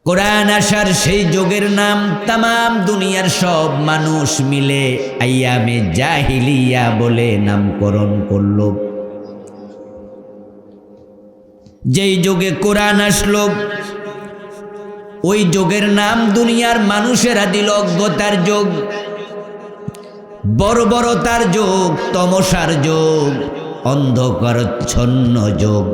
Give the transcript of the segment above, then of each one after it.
কোরআন আসার সেই যুগের নাম তামাম দুনিয়ার সব মানুষ মিলে আইয়ামে জাহিলিয়া বলে নামকরণ করল। যেই যুগে কোরআন আসলো ওই যুগের নাম দুনিয়ার মানুষেরা দিল অজ্ঞতার যুগ, বর্বরতার যুগ, তমসার যুগ, অন্ধকারচ্ছন্ন যুগ।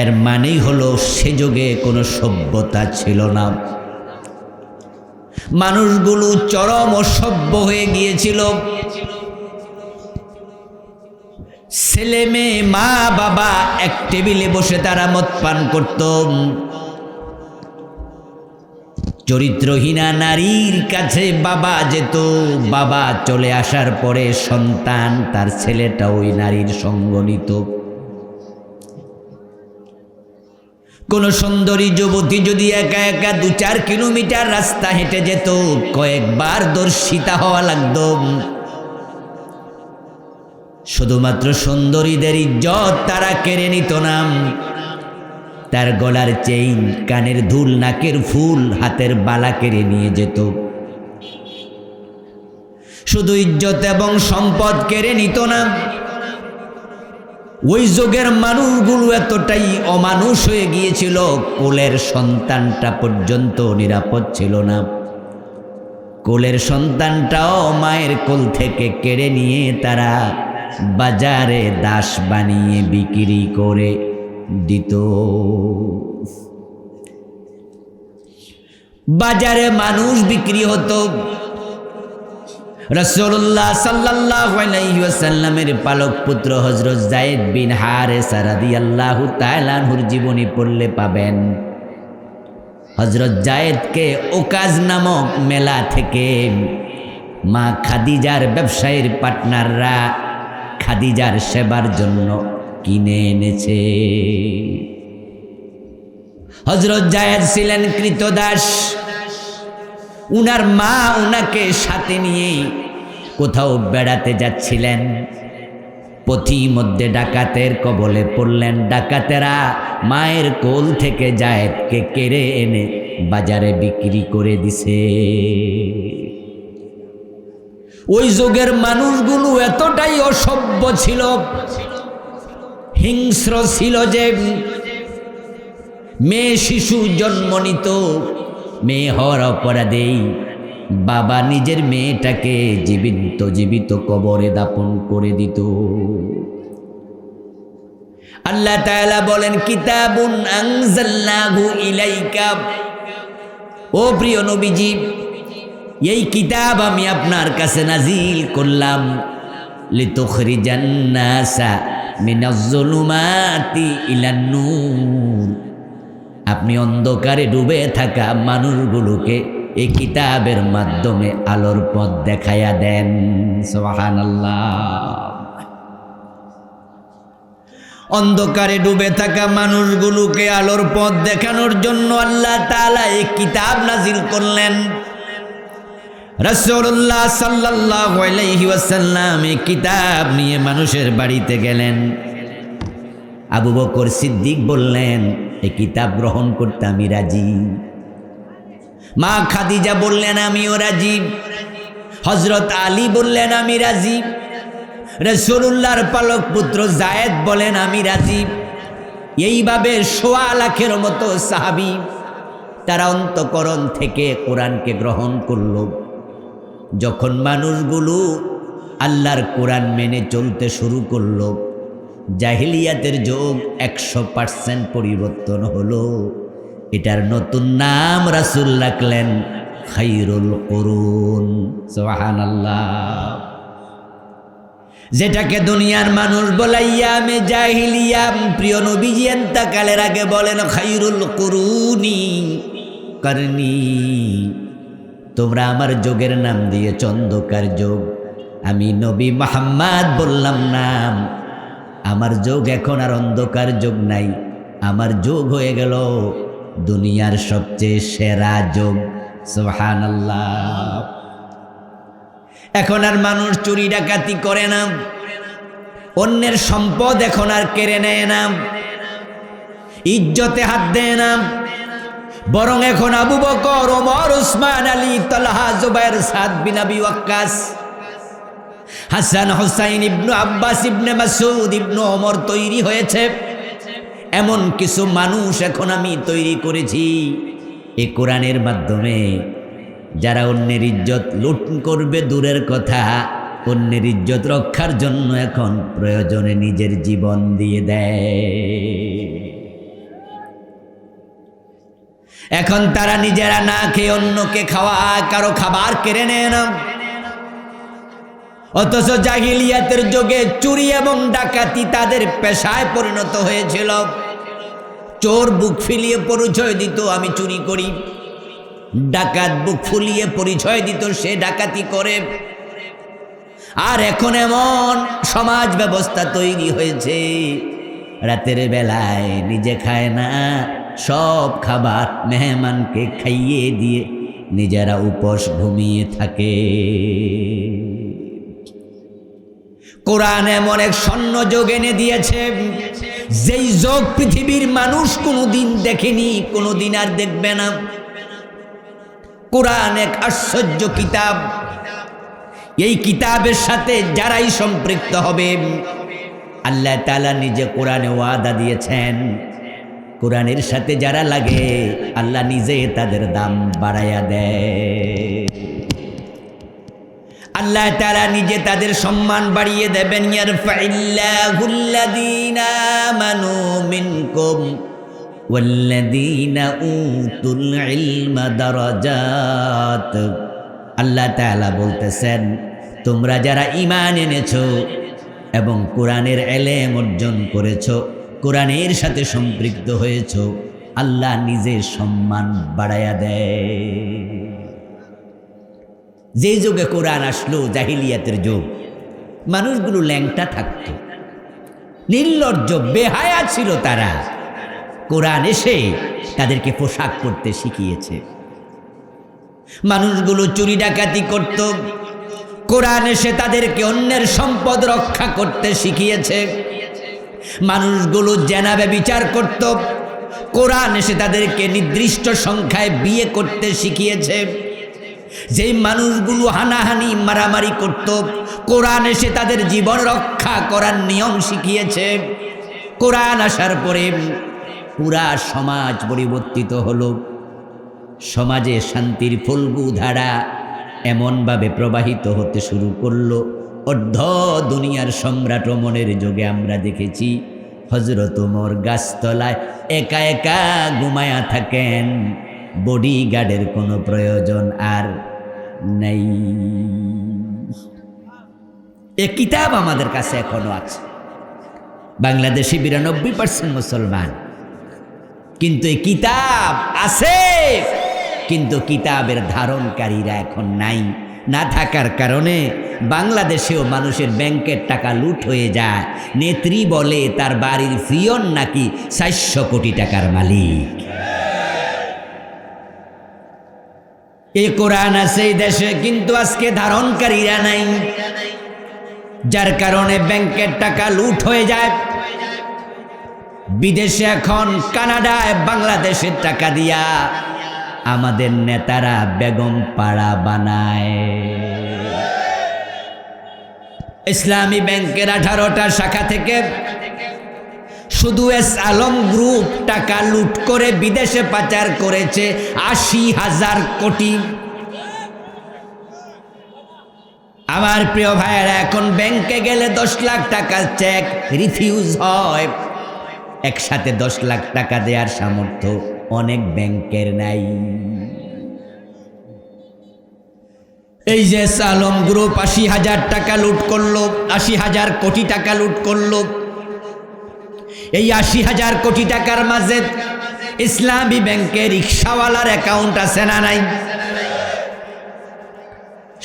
এর মানেই হলো সে যুগে কোনো সভ্যতা ছিল না, মানুষগুলো চরম অসভ্য হয়ে গিয়েছিল। ছেলে মেয়ে মা বাবা এক টেবিলে বসে তারা মদ পান করত। চরিত্রহীনা নারীর কাছে বাবা যেত, বাবা চলে আসার পরে সন্তান তার ছেলেটা ওই নারীর সঙ্গ নিত। কোন সুন্দরী যুবতী যদি একা একা 2-4 কিলোমিটার রাস্তা হেঁটে যেত, কয়েকবার দর্শিতা হওয়া লাগতো। শুধুমাত্র সুন্দরীদের ইজ্জত তারা কেড়ে নিত না, তার গলার চেইন, কানের দুল, নাকের ফুল, হাতের বালা কেড়ে নিয়ে যেত। শুধু ইজ্জত এবং সম্পদ কেড়ে নিত না, ওই যুগের মানুষগুলো এতটাই অমানুষ হয়ে গিয়েছিল, কোলের সন্তানটা পর্যন্ত নিরাপদ ছিল না। কোলের সন্তানটাও মায়ের কোল থেকে কেড়ে নিয়ে তারা বাজারে দাস বানিয়ে বিক্রি করে দিত। বাজারে মানুষ বিক্রি হতো। রাসূলুল্লাহ সাল্লাল্লাহু আলাইহি ওয়াসাল্লামের পালক পুত্র হযরত যায়েদ বিন হারেসা রাদিয়াল্লাহু তাআলা আনহুর জীবনী পড়লে পাবেন, হযরত যায়েদকে ওকাজ নামক মেলা থেকে মা খাদিজার ব্যবসায়ীর পার্টনাররা খাদিজার সেবার জন্য কিনে এনেছে। হযরত যায়েদ ছিলেন কৃতদাস। উনার মা উনাকে সাথে নিয়ে কোথাও বেড়াতে যাচ্ছিলেন, পথিমধ্যে ডাকাতের কবলে পড়লেন। ডাকাতেরা মায়ের কোল থেকে যায়েদকে কেড়ে এনে বাজারে বিক্রি করে দিছে। ওই যুগের মানুষগুলো এতটাই অসভ্য ছিল, হিংস্র ছিল যে মেয়ে শিশু জন্ম নিত, মেয়ে হওয়ার অপরাধেই বাবা নিজের মেয়েটাকে জীবিত কবরে দাপন করে দিত। আল্লাহ তাআলা বলেন, কিতাবুন আনজালনাহু ইলাইকা, ও প্রিয় নবীজি, এই কিতাব আমি আপনার কাছে নাজিল করলাম, লিতুখরিজান নাসা মিনাজ-জুলুমাতি ইলান নূর, আপনি অন্ধকারে ডুবে থাকা মানুষগুলোকে এই কিতাবের মাধ্যমে আলোর পথ দেখায়া দেন। সুবহানাল্লাহ। অন্ধকারে ডুবে থাকা মানুষগুলোকে আলোর পথ দেখানোর জন্য আল্লাহ তাআলা এই কিতাব নাজিল করলেন। রাসূলুল্লাহ সাল্লাল্লাহু আলাইহি ওয়াসাল্লাম এই কিতাব নিয়ে মানুষের বাড়িতে গেলেন। আবু বকর সিদ্দিক বললেন, এই কিতাব গ্রহণ করতে আমি রাজি। মা খাদিজা বললেন, আমিও রাজি। হযরত আলী বললেন, আমি রাজি। রাসূলুল্লাহর পালক পুত্র যায়েদ বলেন, আমি রাজি। এইভাবে 1.25 লাখের মতো সাহাবী তারা অন্তঃকরণ থেকে কোরআনকে গ্রহণ করল। যখন মানুষগুলো আল্লাহর কোরআন মেনে চলতে শুরু করলো, জাহিলিয়াতের যুগ 100% পরিবর্তন হলো। এটার নতুন নাম রাসূল রাখলেন খায়রুল কুরুন। সুবহানাল্লাহ। যেটাকে দুনিয়ার মানুষ বলে ইয়ামে জাহিলিয়া, প্রিয় নবীজি ইন্তেকালের আগে বলেন খায়রুল কুরুনি করনি, তোমরা আমার যুগের নাম দিয়ে অন্ধকার যুগ। আমি নবী মুহাম্মদ বললাম নাম, আমার যুগ এখন আর অন্ধকার যুগ নাই, আমার যুগ হয়ে গেল দুনিয়ার সবচেয়ে সেরা যুগ। সুবহানাল্লাহ। এখন আর মানুষ চুরি ডাকাতি করে না, অন্যের সম্পদ এখন আর কেড়ে নেয় না। ইজ্জতে হাত দেয় না, বরং এখন আবু বকর, ওমর, উসমান, আলী, তালহা, জুবায়ের, সাদ বিন আবি ওয়াক্কাস, হাসান, হুসাইন, ইবনু আব্বাস, ইবনে মাসউদ, ইবনু ওমর তৈরি হয়েছে। এমন কিছু মানুষ এখন আমি তৈরি করেছি এই কোরআনের মাধ্যমে, যারা অন্যের ইজ্জত লুট করবে দূরের কথা, অন্যের ইজ্জত রক্ষার জন্য এখন প্রয়োজনে নিজের জীবন দিয়ে দেয়। এখন তারা নিজেরা না খেয়ে অন্যকে খাওয়ায়, কারো খাবার কেড়ে নেয় না। অথচ জাহিলিয়াতের যুগে চুরি এবং ডাকাতি তাদের পেশায় পরিণত হয়েছিল। চোর বুক ফুলিয়ে পরিচয় দিত আমি চুরি করি, ডাকাত বুক ফুলিয়ে পরিচয় দিত সে ডাকাতি করে। আর এখন এমন সমাজ ব্যবস্থা তৈরি হয়েছে, রাতের বেলায় নিজে খায় না, সব খাবার মেহমানকে খাইয়ে দিয়ে নিজেরা উপোস ঘুমিয়ে থাকে। কোরআন এমন এক স্বর্ণ যোগ এনে দিয়েছে, যেই যোগ পৃথিবীর মানুষ কোনোদিন দেখেনি, কোনোদিন আর দেখবে না। কোরআন এক আশ্চর্য কিতাব। এই কিতাবের সাথে যারাই সম্পৃক্ত হবে, আল্লাহ তাআলা নিজে কোরআনে ওয়াদা দিয়েছেন, কোরআনের সাথে যারা লাগে আল্লাহ নিজে তাদের দাম বাড়াইয়া দেয়। আল্লাহ তাআলা নিজে তাদের সম্মান বাড়িয়ে দেবেন। ইয়ারফাইল্লাহুল্লাযীনা আমানু মিনকুম ওয়াল্লাযীনা উতুল ইলমা দারাজাত। আল্লাহ তাআলা বলতেছেন, তোমরা যারা ঈমান এনেছো এবং কোরআনের ইলম অর্জন করেছো, কোরআনের সাথে সম্পৃক্ত হয়েছো, আল্লাহ নিজের সম্মান বাড়াইয়া দেয়। যে যুগে কোরআন আসলো, জাহিলিয়াতের যুগ, মানুষগুলো ল্যাংটা থাকত, নির্লজ্জ বেহায়া ছিল তারা। কোরআন এসে তাদেরকে পোশাক পরতে শিখিয়েছে। মানুষগুলো চুরি ডাকাতি করত, কোরআন এসে তাদেরকে অন্যের সম্পদ রক্ষা করতে শিখিয়েছে। মানুষগুলো জেনা ব্যভিচার করত, কোরআন এসে তাদেরকে নির্দিষ্ট সংখ্যায় বিয়ে করতে শিখিয়েছে। যেই মানুষগুলো হানাহানি মারামারি করত, কোরআন এসে তাদের জীবন রক্ষা করার নিয়ম শিখিয়েছে। কোরআন আসার পরে পুরা সমাজ পরিবর্তিত হলো। সমাজে শান্তির ফল্গু ধারা এমনভাবে প্রবাহিত হতে শুরু করলো, অর্ধ দুনিয়ার সম্রাট ওমরের যুগে আমরা দেখেছি হযরত ওমর গাছতলায় একা একা ঘুমায়া থাকেন, বডিগার্ডের কোনো প্রয়োজন আর নেই। এ কিতাব আমাদের কাছে এখনো আছে। বাংলাদেশে 92% মুসলমান, কিন্তু এই কিতাব আছে, কিন্তু কিতাবের ধারণকারীরা এখন নাই। না থাকার কারণে বাংলাদেশেও মানুষের ব্যাংকের টাকা লুট হয়ে যায়। নেত্রী বলে তার বাড়ির ফিয়ন নাকি 400 কোটি টাকার মালিক। এই কোরআন আছে এই দেশে, কিন্তু আজকে ধারণকারীরা নাই, যার কারণে ব্যাংকের টাকা লুট হয়ে যায়। বিদেশে এখন কানাডায় বাংলাদেশের টাকা দিয়া আমাদের নেতারা বেগম পাড়া বানায়। ইসলামী ব্যাংকের 18টা শাখা থেকে শুধু এস আলম গ্রুপ টাকা লুট করে বিদেশে পাচার করেছে 80,000 কোটি। আমার প্রিয় ভাইয়েরা, এখন ব্যাংকে গেলে 10 লাখ টাকার চেক রিফিউজ হয়। একসাথে 10 লাখ টাকা দেওয়ার সামর্থ্য অনেক ব্যাংকের নাই। এই যে আলম গ্রুপ 80,000 টাকা লুট করলো, 80,000 কোটি টাকা লুট করলো। এই 80,000 কোটি টাকার মাঝে ইসলামী ব্যাংকে রিকশাওয়ালার অ্যাকাউন্ট আছে না নাই?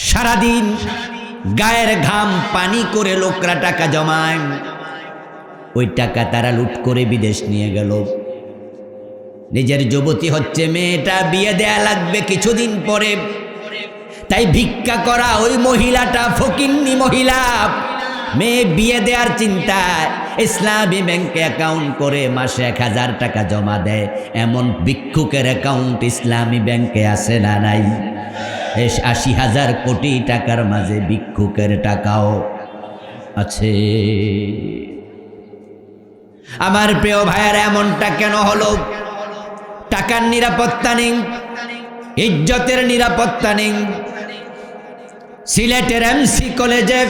সারাদিন গায়ের ঘাম পানি করে লোকরা টাকা জমায়, ওই টাকা তারা লুট করে বিদেশ নিয়ে গেল। নিজের যুবতী হচ্ছে, মেয়েটা বিয়ে দেয়া লাগবে কিছুদিন পরে, তাই ভিক্ষা করা ওই মহিলাটা ফকিন্নি মহিলা, মেয়ে বিয়ে দেওয়ার চিন্তায় ইসলামী ব্যাংকে অ্যাকাউন্ট করে মাসে 1000 টাকা জমা দেয়, এমন ভিক্ষুকের অ্যাকাউন্ট ইসলামী ব্যাংকে আছে না নাই? 80,000 কোটি টাকার মাঝে ভিক্ষুকের টাকাও আছে। আমার প্রিয় ভাইয়েরা, এমনটা কেন হলো? টাকার নিরাপত্তা নেই, ইজ্জতের নিরাপত্তা নেই। সিলেটের এমসি কলেজে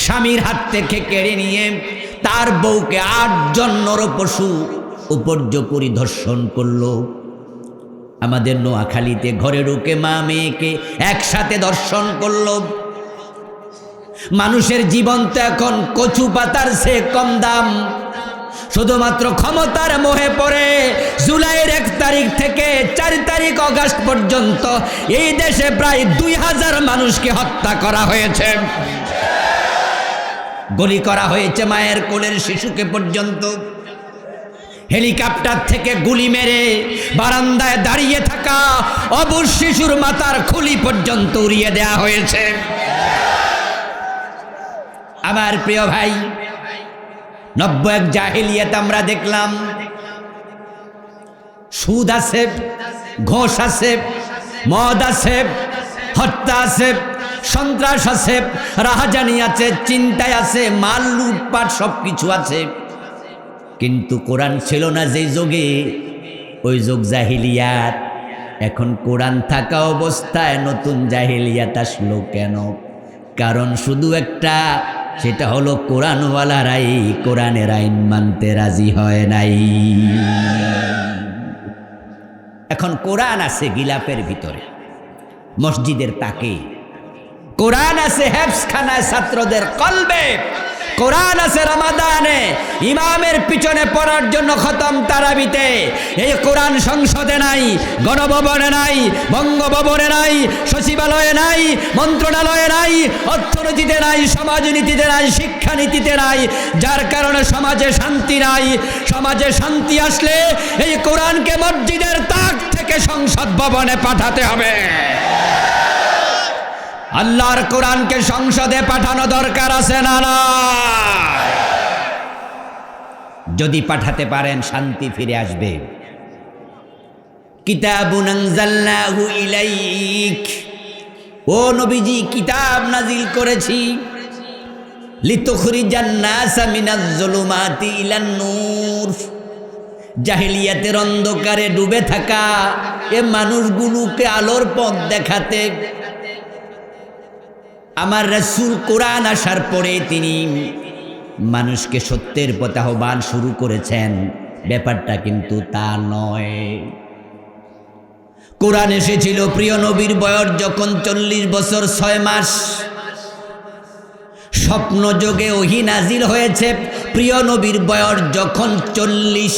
স্বামীর হাত থেকে কেড়ে নিয়ে তার বউকে 8 জন নরপশু উপর্যুপরি ধর্ষণ করলো। আমাদের নোয়াখালীতে ঘরে ঢুকে মা মেয়েকে একসাথে ধর্ষণ করলো। মানুষের জীবন তো এখন কচু পাতার চেয়ে কম দাম। শুধুমাত্র ক্ষমতার মোহে পড়ে জুলাইয়ের 1 তারিখ থেকে 4 তারিখ অগাস্ট পর্যন্ত এই দেশে প্রায় 2000 মানুষকে হত্যা করা হয়েছে, গুলি করা হয়েছে মায়ের কোলের শিশুকে পর্যন্ত। হেলিকপ্টার থেকে গুলি মেরে বারান্দায় দাঁড়িয়ে থাকা অবুঝ শিশুর মাথার খুলি পর্যন্ত উড়িয়ে দেয়া হয়েছে। আমার প্রিয় ভাই, 91 জাহিলিয়াত আমরা দেখলাম। সুদ আছে, ঘোষ আছে, মদ আছে, হত্যা আছে, সন্ত্রাস আছে, রাহাজানি আছে, চিন্তায় আছে, মাল লুটপাট সবকিছু আছে। কিন্তু কোরআন ছিল না যে যুগে, ওই যুগ জাহিলিয়াত। এখন কোরআন থাকা অবস্থায় নতুন জাহিলিয়াত আসলো কেন? কারণ শুধু একটা, সেটা হলো কোরআনওয়ালারাই কোরআনের আইন মানতে রাজি হয় নাই। এখন কোরআন আছে গিলাপের ভিতরে, মসজিদের তাকে, কোরআন আছে হেফজখানায় ছাত্রদের কলবে, কোরআন আছে রমাদানে ইমামের পিছনে পড়ার জন্য খতম তারাবিতে। এই কোরআন সংসদে নাই, গণভবনে নাই, বঙ্গভবনে নাই, সচিবালয়ে নাই, মন্ত্রণালয়ে নাই, অর্থনীতিতে নাই, সমাজনীতিতে নাই, শিক্ষানীতিতে নাই। যার কারণে সমাজে শান্তি নাই। সমাজে শান্তি আসলে এই কোরআনকে মসজিদের তাক থেকে সংসদ ভবনে পাঠাতে হবে। আল্লাহর কোরআনকে সংসদে পাঠানো দরকার আছে না? না, যদি পাঠাতে পারেন শান্তি ফিরে আসবে। কিতাবুন আনজালনাহু ইলাইক, ও নবীজি কিতাব নাজিল করেছি, লিতুখরিজান নাসা মিনাজ যুলুমাতি ইলান নূর। জাহিলিয়াতের অন্ধকারে ডুবে থাকা এ মানুষগুলোকে আলোর পথ দেখাতে আমার রাসূল কোরআন আসার পরে তিনি মানুষকে সত্যের পথে আহ্বান শুরু করেছেন। ব্যাপারটা কিন্তু তা নয়। কোরআন এসেছিল প্রিয় নবীর বয়স যখন 40 বছর 6 মাস। স্বপ্ন যোগে ওহী নাজিল হয়েছে প্রিয় নবীর বয়স যখন 40,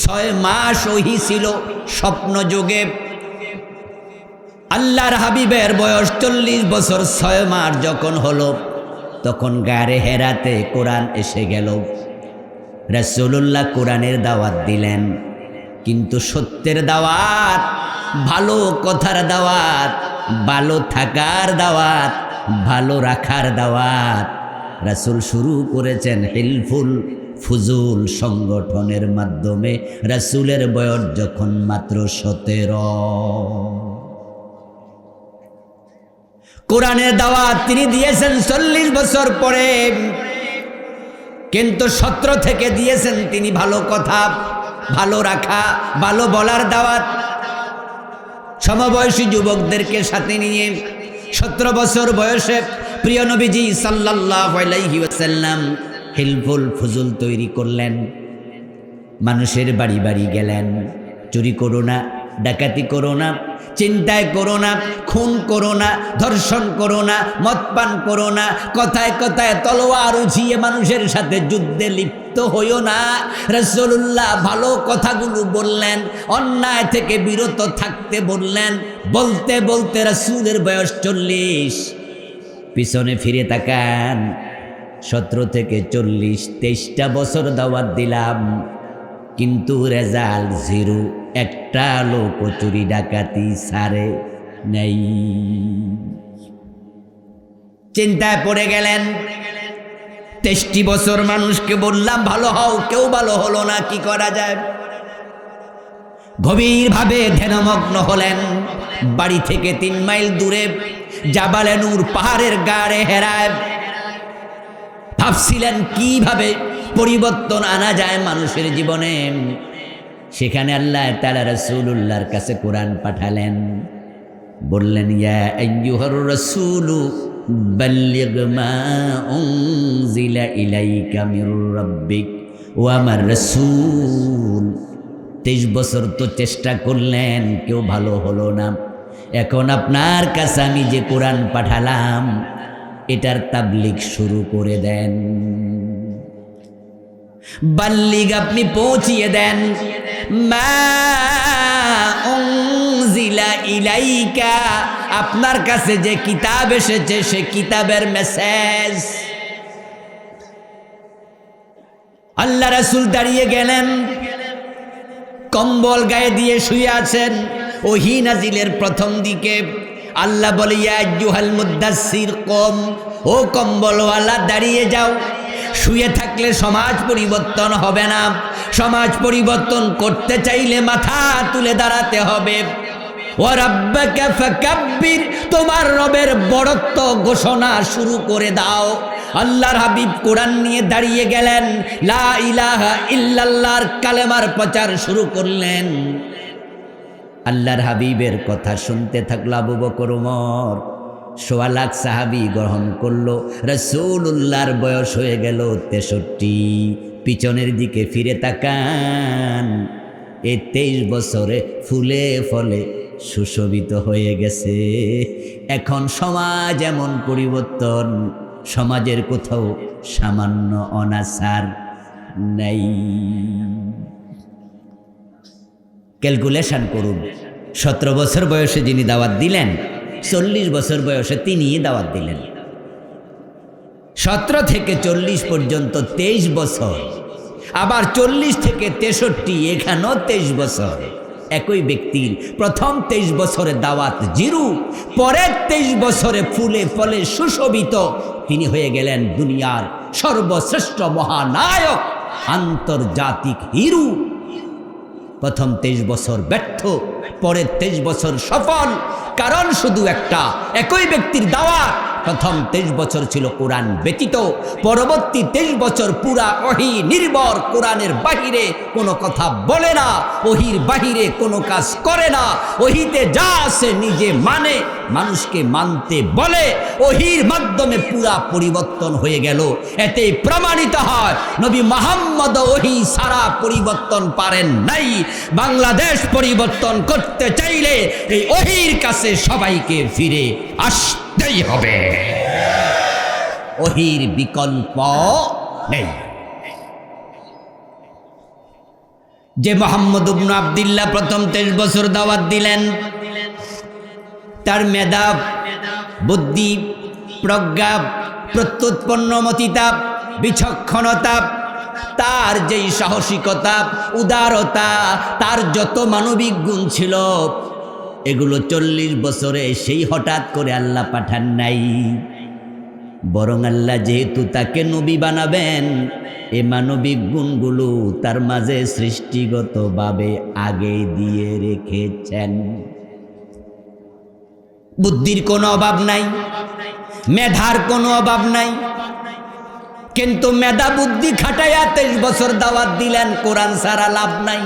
6 মাস ওহী ছিল স্বপ্ন যোগে। আল্লাহর হাবিবের বয়স 40 বছর 6 মাস যখন হলো, তখন গারে হেরাতে কোরআন এসে গেল। রাসূলুল্লাহ কোরআনের দাওয়াত দিলেন, কিন্তু সত্যের দাওয়াত, ভালো কথার দাওয়াত, ভালো থাকার দাওয়াত, ভালো রাখার দাওয়াত রাসূল শুরু করেছেন হিলফুল ফুজুল সংগঠনের মাধ্যমে। রাসূলের বয়স যখন মাত্র 17। কোরআনের দাওয়াত তিনি দিয়েছেন 40 বছর পরে, কিন্তু 17 থেকে দিয়েছেন তিনি ভালো কথা, ভালো রাখা, ভালো বলার দাওয়াত। সমবয়সী যুবকদেরকে সাথে নিয়ে 17 বছর বয়সে প্রিয় নবীজি সাল্লাল্লাহু আলাইহি ওয়াসাল্লাম হিলফুল ফুজুল তৈরি করলেন। মানুষের বাড়ি বাড়ি গেলেন। চুরি করো না, ডাকাতি করো না, চিন্তায় করো না, খুন করো না, ধর্ষণ করো না, মদ পান করো না, কথায় কথায় তলোয়ার উঠিয়ে মানুষের সাথে যুদ্ধে লিপ্ত হইও না। রাসূলুল্লাহ ভালো কথাগুলো বললেন, অন্যায় থেকে বিরত থাকতে বললেন। বলতে বলতে রাসূলের বয়স 40। পিছনে ফিরে তাকান, 17 থেকে 40, 23টা বছর দাওয়াত দিলাম, কিন্তু রেজাল্ট 0। একটা লোক চুরি ডাকাতি ছাড়ে নেই। চিন্তায় পড়ে গেলেন। 23টি বছর মানুষকে বললাম ভালো হও, কেউ ভালো হলো না, কি করা যায়? গভীরভাবে ধ্যানমগ্ন হলেন। বাড়ি থেকে 3 মাইল দূরে জাবালে নূর পাহাড়ের গাড়ে হেরায় ভাবছিলেন কিভাবে পরিবর্তন আনা যায় মানুষের জীবনে। সেখানে আল্লাহ তাআলা রাসূলুল্লাহর কাছে কোরআন পাঠালেন, বললেন ইয়া আইয়ুহার রাসূলু বাল্লিগ মা উনজিলা ইলাইকা মির রাব্বিক ওয়া আমার রাসূল। 23 বছর তো চেষ্টা করলেন, কেউ ভালো হলো না। এখন আপনার কাছে আমি যে কোরআন পাঠালাম এটার তাবলীগ শুরু করে দেন। বাল্লিগ আপনি পৌঁছিয়ে দেন। মা উনজিলা ইলাইকা, আপনার কাছে যে কিতাব এসেছে সে কিতাবের মেসেজ। আল্লাহ রাসূল দাঁড়িয়ে গেলেন, কম্বল গায়ে দিয়ে শুয়ে আছেন। ওহী নাজিলের প্রথম দিকে আল্লাহ বলে ইয়া আইয়ুহাল মুদ্দাসসির কম, ও কম্বলওয়ালা দাঁড়িয়ে যাও। শুয়ে থাকলে সমাজ পরিবর্তন হবে না। সমাজ পরিবর্তন করতে চাইলে মাথা তুলে দাঁড়াতে হবে। ওয়া রাব্বাকা ফাকাব্বির, তোমার রবের বড়ত্ব ঘোষণা শুরু করে দাও। আল্লাহর হাবিব কোরআন নিয়ে দাঁড়িয়ে গেলেন, লা ইলাহা ইল্লাল্লাহর কালেমার প্রচার শুরু করলেন। আল্লাহর হাবিবের কথা শুনতে থাকলো আবু বকর, ওমর, 1.25 লাখ সাহাবী গ্রহণ করলো। রাসূলুল্লাহর বয়স হয়ে গেল 63। পিছনের দিকে ফিরে তাকান, এই 23 বছরে ফুলে ফলে সুশোভিত হয়ে গেছে। এখন সমাজ এমন পরিবর্তন, সমাজের কোথাও সামান্য অনাচার নাই। ক্যালকুলেশন করুন, 17 বছর বয়সে যিনি দাওয়াত দিলেন, 40 বছর বয়সে তিনি দাওয়াত দিলেন। 17 থেকে 40 পর্যন্ত 23 বছর, আবার 40 থেকে 63 এখানেও 23 বছর। একই ব্যক্তির প্রথম 23 বছরে দাওয়াত জিরু, পরের 23 বছরে ফুলে ফলে সুশোভিত। তিনি হয়ে গেলেন দুনিয়ার সর্বশ্রেষ্ঠ মহানায়ক, আন্তর্জাতিক হিরো। প্রথম 23 বছর ব্যর্থ, পরের 23 বছর সফল। কারণ শুধু একটা, একই ব্যক্তির দাওয়াত। প্রথম 23 বছর ছিল কোরআন ব্যতীত, পরবর্তী 23 বছর পুরা ওহী নির্ভর, কোরআনের বাহিরে কোনো কথা বলে না, ওহীর বাহিরে কোনো কাজ করে না। ওহীতে যা আছে নিজে মানে, মানুষকে মানতে বলে। ওহীর মাধ্যমে পুরা পরিবর্তন হয়ে গেল। এতে প্রমাণিত হয় নবী মুহাম্মদ ওহী সারা পরিবর্তন পারেন নাই। বাংলাদেশ পরিবর্তন করতে চাইলে এই ওহীর কাছে সবাইকে ফিরে আসতেই হবে। ওহীর বিকল্প নেই। যে মুহাম্মদ ইবনে আব্দুল্লাহ প্রথম 23 বছর দাওয়াত দিলেন, তার মেধা, বুদ্ধি, প্রজ্ঞা, প্রত্যুৎপন্নমতিতা, বিচক্ষণতা, তার যেই সাহসিকতা, উদারতা, তার যত মানবিক গুণ ছিল, এগুলো 40 বছরে সেই হঠাৎ করে আল্লাহ পাঠান নাই। বরং আল্লাহ যেহেতু তাকে নবী বানাবেন, এই মানবিক গুণগুলো তার মাঝে সৃষ্টিগতভাবে আগে দিয়ে রেখেছেন। বুদ্ধির কোনো অভাব নাই, মেধার কোনো অভাব নাই, কিন্তু মেধা বুদ্ধি খাটাইয়া 23 বছর দাওয়াত দিলেন। কোরআন ছাড়া লাভ নাই।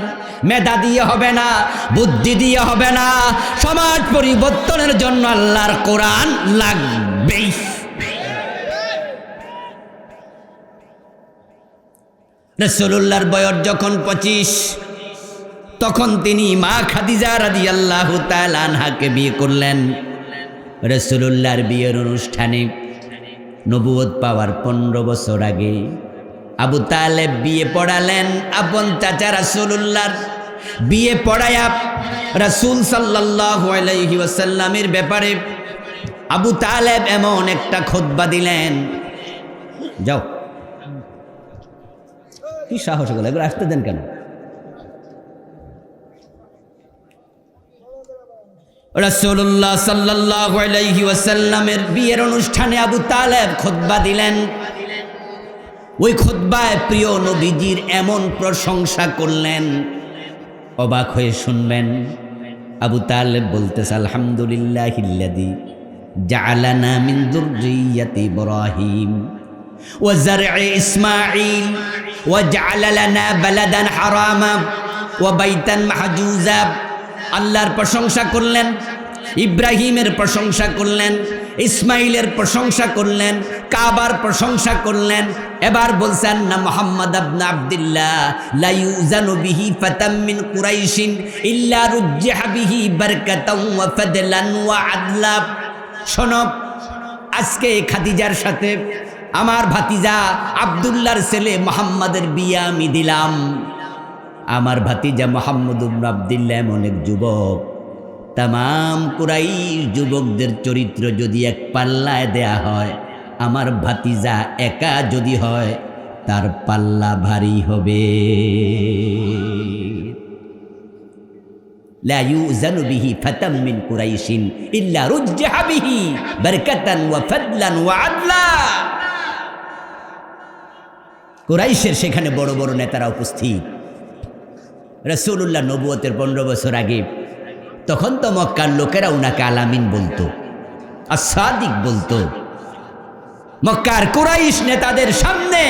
মেধা দিয়ে হবে না, বুদ্ধি দিয়ে হবে না। সমাজ পরিবর্তনের জন্য আল্লাহর কোরআন লাগবেই। রাসূলুল্লাহর বয়স যখন 25, তখন তিনি মা খাদিজা রাদিয়াল্লাহু তাআলা আনহাকে বিয়ে করলেন। রাসূলুল্লাহর বিয়ের অনুষ্ঠানে নবুয়ত পাওয়ার 15 বছর আগে আবু তালেব বিয়ে পড়ালেন। আপন চাচা রাসূলুল্লাহর বিয়ে পড়ায়া রাসূল সাল্লাল্লাহু আলাইহি ওয়াসাল্লামের ব্যাপারে আবু তালেব এমন একটা খুতবা দিলেন, যাও, কি সাহস হলো, এগুলো আসতে দেন কেন? রাসূলুল্লাহ সাল্লাল্লাহু আলাইহি ওয়াসাল্লামের বিয়ের অনুষ্ঠানে আবু তালেব খুতবা দিলেন। ওই খুতবায় প্রিয় নবীজির এমন প্রশংসা করলেন, অবাক হয়ে শুনবেন। আবু তালেব বলতেছে, আলহামদুলিল্লাহিল্লাযী জাআলানা মিন যুররিয়্যাতি ইব্রাহিম ওয়া যার'i ইসমাঈল ওয়া জাআলা লানা বালাদান হারামা ওয়া বাইতান মাহজুজা। আল্লাহর প্রশংসা করলেন, ইব্রাহিমের প্রশংসা করলেন, ইসমাইলের প্রশংসা করলেন, কাবার প্রশংসা করলেন। এবার বলছেন না মুহাম্মদ ইবনে আব্দুল্লাহ লা ইউজানু বিহি ফাতাম মিন কুরাইশিন ইল্লা রুজ্জিহা বিহি বারকাতাও ওয়া ফাদলান ওয়া আদলা। শোনো, আজকে খাদিজার সাথে আমার ভাতিজা আব্দুল্লাহর ছেলে মুহাম্মাদের বিয়ে আমি দিলাম। আমার ভাতিজা মুহাম্মদ ইবনে আব্দুল্লাহ এমন এক যুবক, তামাম কুরাইশ যুবকদের চরিত্র যদি এক পাল্লায় দেয়া হয়, আমার ভাতিজা একা যদি হয় তার পাল্লা ভারী হবে। লা ইউজানু বিহি ফাতাম মিন কুরাইশিন ইল্লা রুজ্জিহা বিহি বারকাতান ওয়া ফাদলান ওয়া আদলা। কুরাইশের সেখানে বড় বড় নেতারা উপস্থিত। রাসূলুল্লাহ নবুয়তের 15 বছর আগে, তখন তো মক্কার লোকেরা উনাকে আলামিন বলতো, as-সাদিক বলতো। মক্কার কুরাইশ নেতাদের সামনে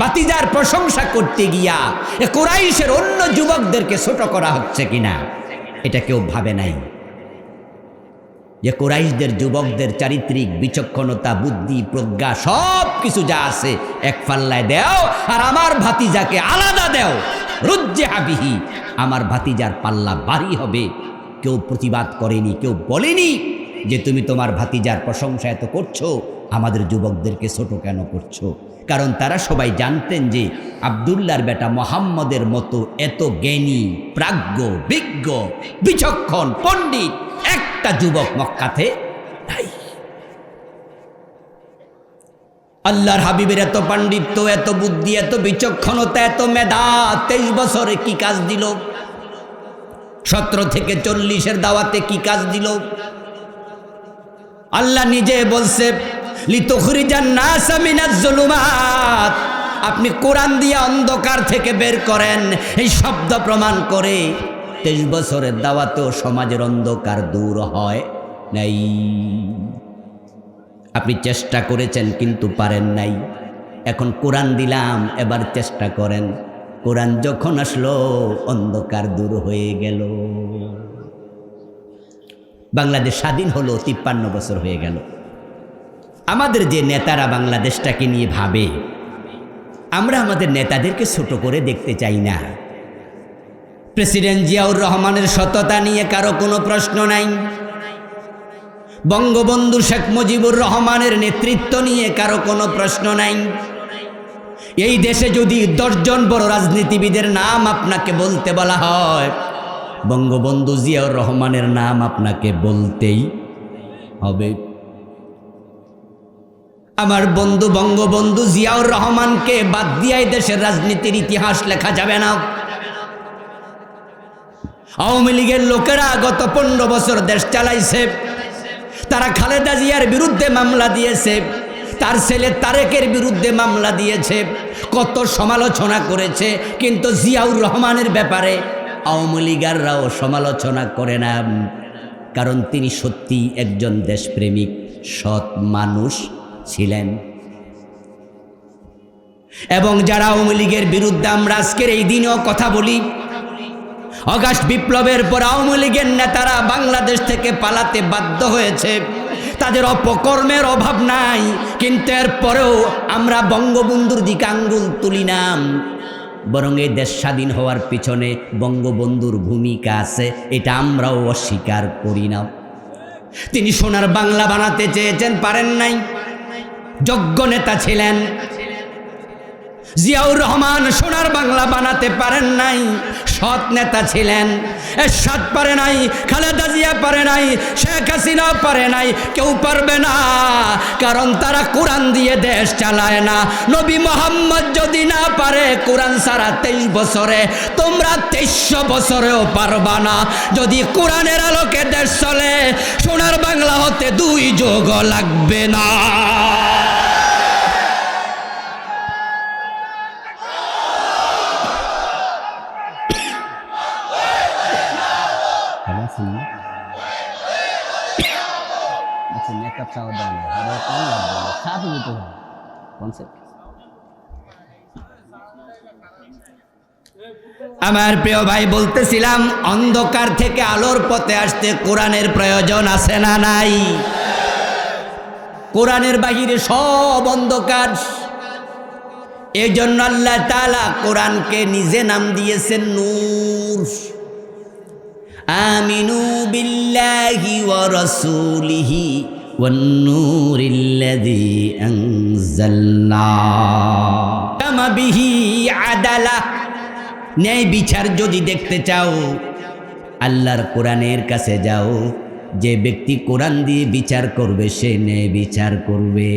ভাতিজার প্রশংসা করতে গিয়া এ কুরাইশের অন্য যুবকদেরকে ছোট করা হচ্ছে কিনা এটা কেউ ভাবে নাই। যে কুরাইশদের যুবকদের চারিত্রিক বিচক্ষণতা, বুদ্ধি, প্রজ্ঞা সব কিছু যা আছে এক পাল্লায় দেও, আর আমার ভাতিজাকে আলাদা দেও। রুজ্জিহা বিহি, আমার ভাতিজার পাল্লা ভারী হবে। কেউ প্রতিবাদ করেনি, কেউ বলেনি যে তুমি তোমার ভাতিজার প্রশংসা এত করছো, আমাদের যুবকদেরকে ছোট কেন করছো। কারণ তারা সবাই জানতেন যে আব্দুল্লাহর বেটা মুহাম্মদের মতো এত জ্ঞানী, প্রাজ্ঞ, বিজ্ঞ, বিচক্ষণ, পণ্ডিত একটা যুবক মক্কাতে নাই। আল্লাহর হাবিবের এত পাণ্ডিত্য, এত বুদ্ধি, এত বিচক্ষণতা, এত মেধা 23 বছরে কি কাজ দিল? 17 থেকে 40-এর দাওয়াতে কি কাজ দিল? আল্লাহ নিজে বলছে, লিতুখরিজান নাসা মিনাজ যুলুমাত, আপনি কোরআন দিয়ে অন্ধকার থেকে বের করেন। এই শব্দ প্রমাণ করে 23 বছরের দাওয়াতেও সমাজের অন্ধকার দূর হয় নাই। আপনি চেষ্টা করেছেন কিন্তু পারেন নাই। এখন কোরআন দিলাম, এবার চেষ্টা করেন। কোরআন যখন আসলো অন্ধকার দূর হয়ে গেল। বাংলাদেশ স্বাধীন হলো 53 বছর হয়ে গেল। আমাদের যে নেতারা বাংলাদেশটাকে নিয়ে ভাবে, আমরা আমাদের নেতাদেরকে ছোট করে দেখতে চাই না। প্রেসিডেন্ট জিয়াউর রহমানের সততা নিয়ে কারো কোনো প্রশ্ন নাই। বঙ্গবন্ধু শেখ মুজিবুর রহমানের নেতৃত্ব নিয়ে কারো কোনো প্রশ্ন নাই। এই দেশে যদি 10 জন বড় রাজনীতিবিদের নাম আপনাকে বলতে বলা হয়, বঙ্গবন্ধু জিয়াউর রহমানের নাম আপনাকে বলতেই হবে। আমার বন্ধু বঙ্গবন্ধু জিয়াউর রহমানকে বাদ দিয়ে দেশের রাজনীতির ইতিহাস লেখা যাবে না। আওয়ামী লীগের লোকেরা গত 15 বছর দেশ চালাইছে। তারা খালেদা জিয়ার বিরুদ্ধে মামলা দিয়েছে, তার ছেলে তারেকের বিরুদ্ধে মামলা দিয়েছে, কত সমালোচনা করেছে। কিন্তু জিয়াউর রহমানের ব্যাপারে আওয়ামী লীগাররাও সমালোচনা করে না, কারণ তিনি সত্যি একজন দেশপ্রেমিক সৎ মানুষ ছিলেন। এবং যারা আওয়ামী লীগের বিরুদ্ধে আমরা আজকের এই দিনেও কথা বলি, আগস্ট বিপ্লবের পর আওয়ামী লীগের নেতারা বাংলাদেশ থেকে পালাতে বাধ্য হয়েছে, তাদের অপকর্মের অভাব নাই। কিন্তু এরপরেও আমরা বঙ্গবন্ধুর দিকে আঙ্গুল তুলি না, বরং এই দেশ স্বাধীন হওয়ার পিছনে বঙ্গবন্ধুর ভূমিকা আছে, এটা আমরাও অস্বীকার করি না। তিনি সোনার বাংলা বানাতে চেয়েছেন, পারেন নাই। যোগ্য নেতা ছিলেন। জিয়াউর রহমান সোনার বাংলা বানাতে পারেন নাই, সৎ নেতা ছিলেন। এরশাদ পারে নাই, খালেদা জিয়া পারে নাই, শেখ হাসিনা পারে নাই, কেউ পারবে না। কারণ তারা কোরআন দিয়ে দেশ চালায় না। নবী মোহাম্মদ যদি না পারে কোরআন ছাড়া 23 বছরে, তোমরা 2300 বছরেও পারবা না। যদি কোরআনের আলোকে দেশ চলে, সোনার বাংলা হতে 2 যুগ লাগবে না। আছেন না? আচ্ছা, মেকআপ চাওয়া দেয় না, এটা কেমন লাগবে? সাথে দিতে হবে কনসেপ্ট। আমার প্রিয় ভাই, বলতেছিলাম অন্ধকার থেকে আলোর পথে আসতে কোরআনের প্রয়োজন আছে না নাই? কোরআনের বাহিরে সব অন্ধকার। এই জন্য আল্লাহ তাআলা কোরআনকে নিজে নাম দিয়েছেন নূর। আমিনু বিল্লাহি ওয়া রাসূলিহি ওয়ান নূরিল্লাযী আনজালনা কামা বিহি আদালা। ন্যায় বিচার যদি দেখতে চাও, আল্লাহর কোরআনের কাছে যাও। যে ব্যক্তি কোরআন দিয়ে বিচার করবে সে ন্যায় বিচার করবে।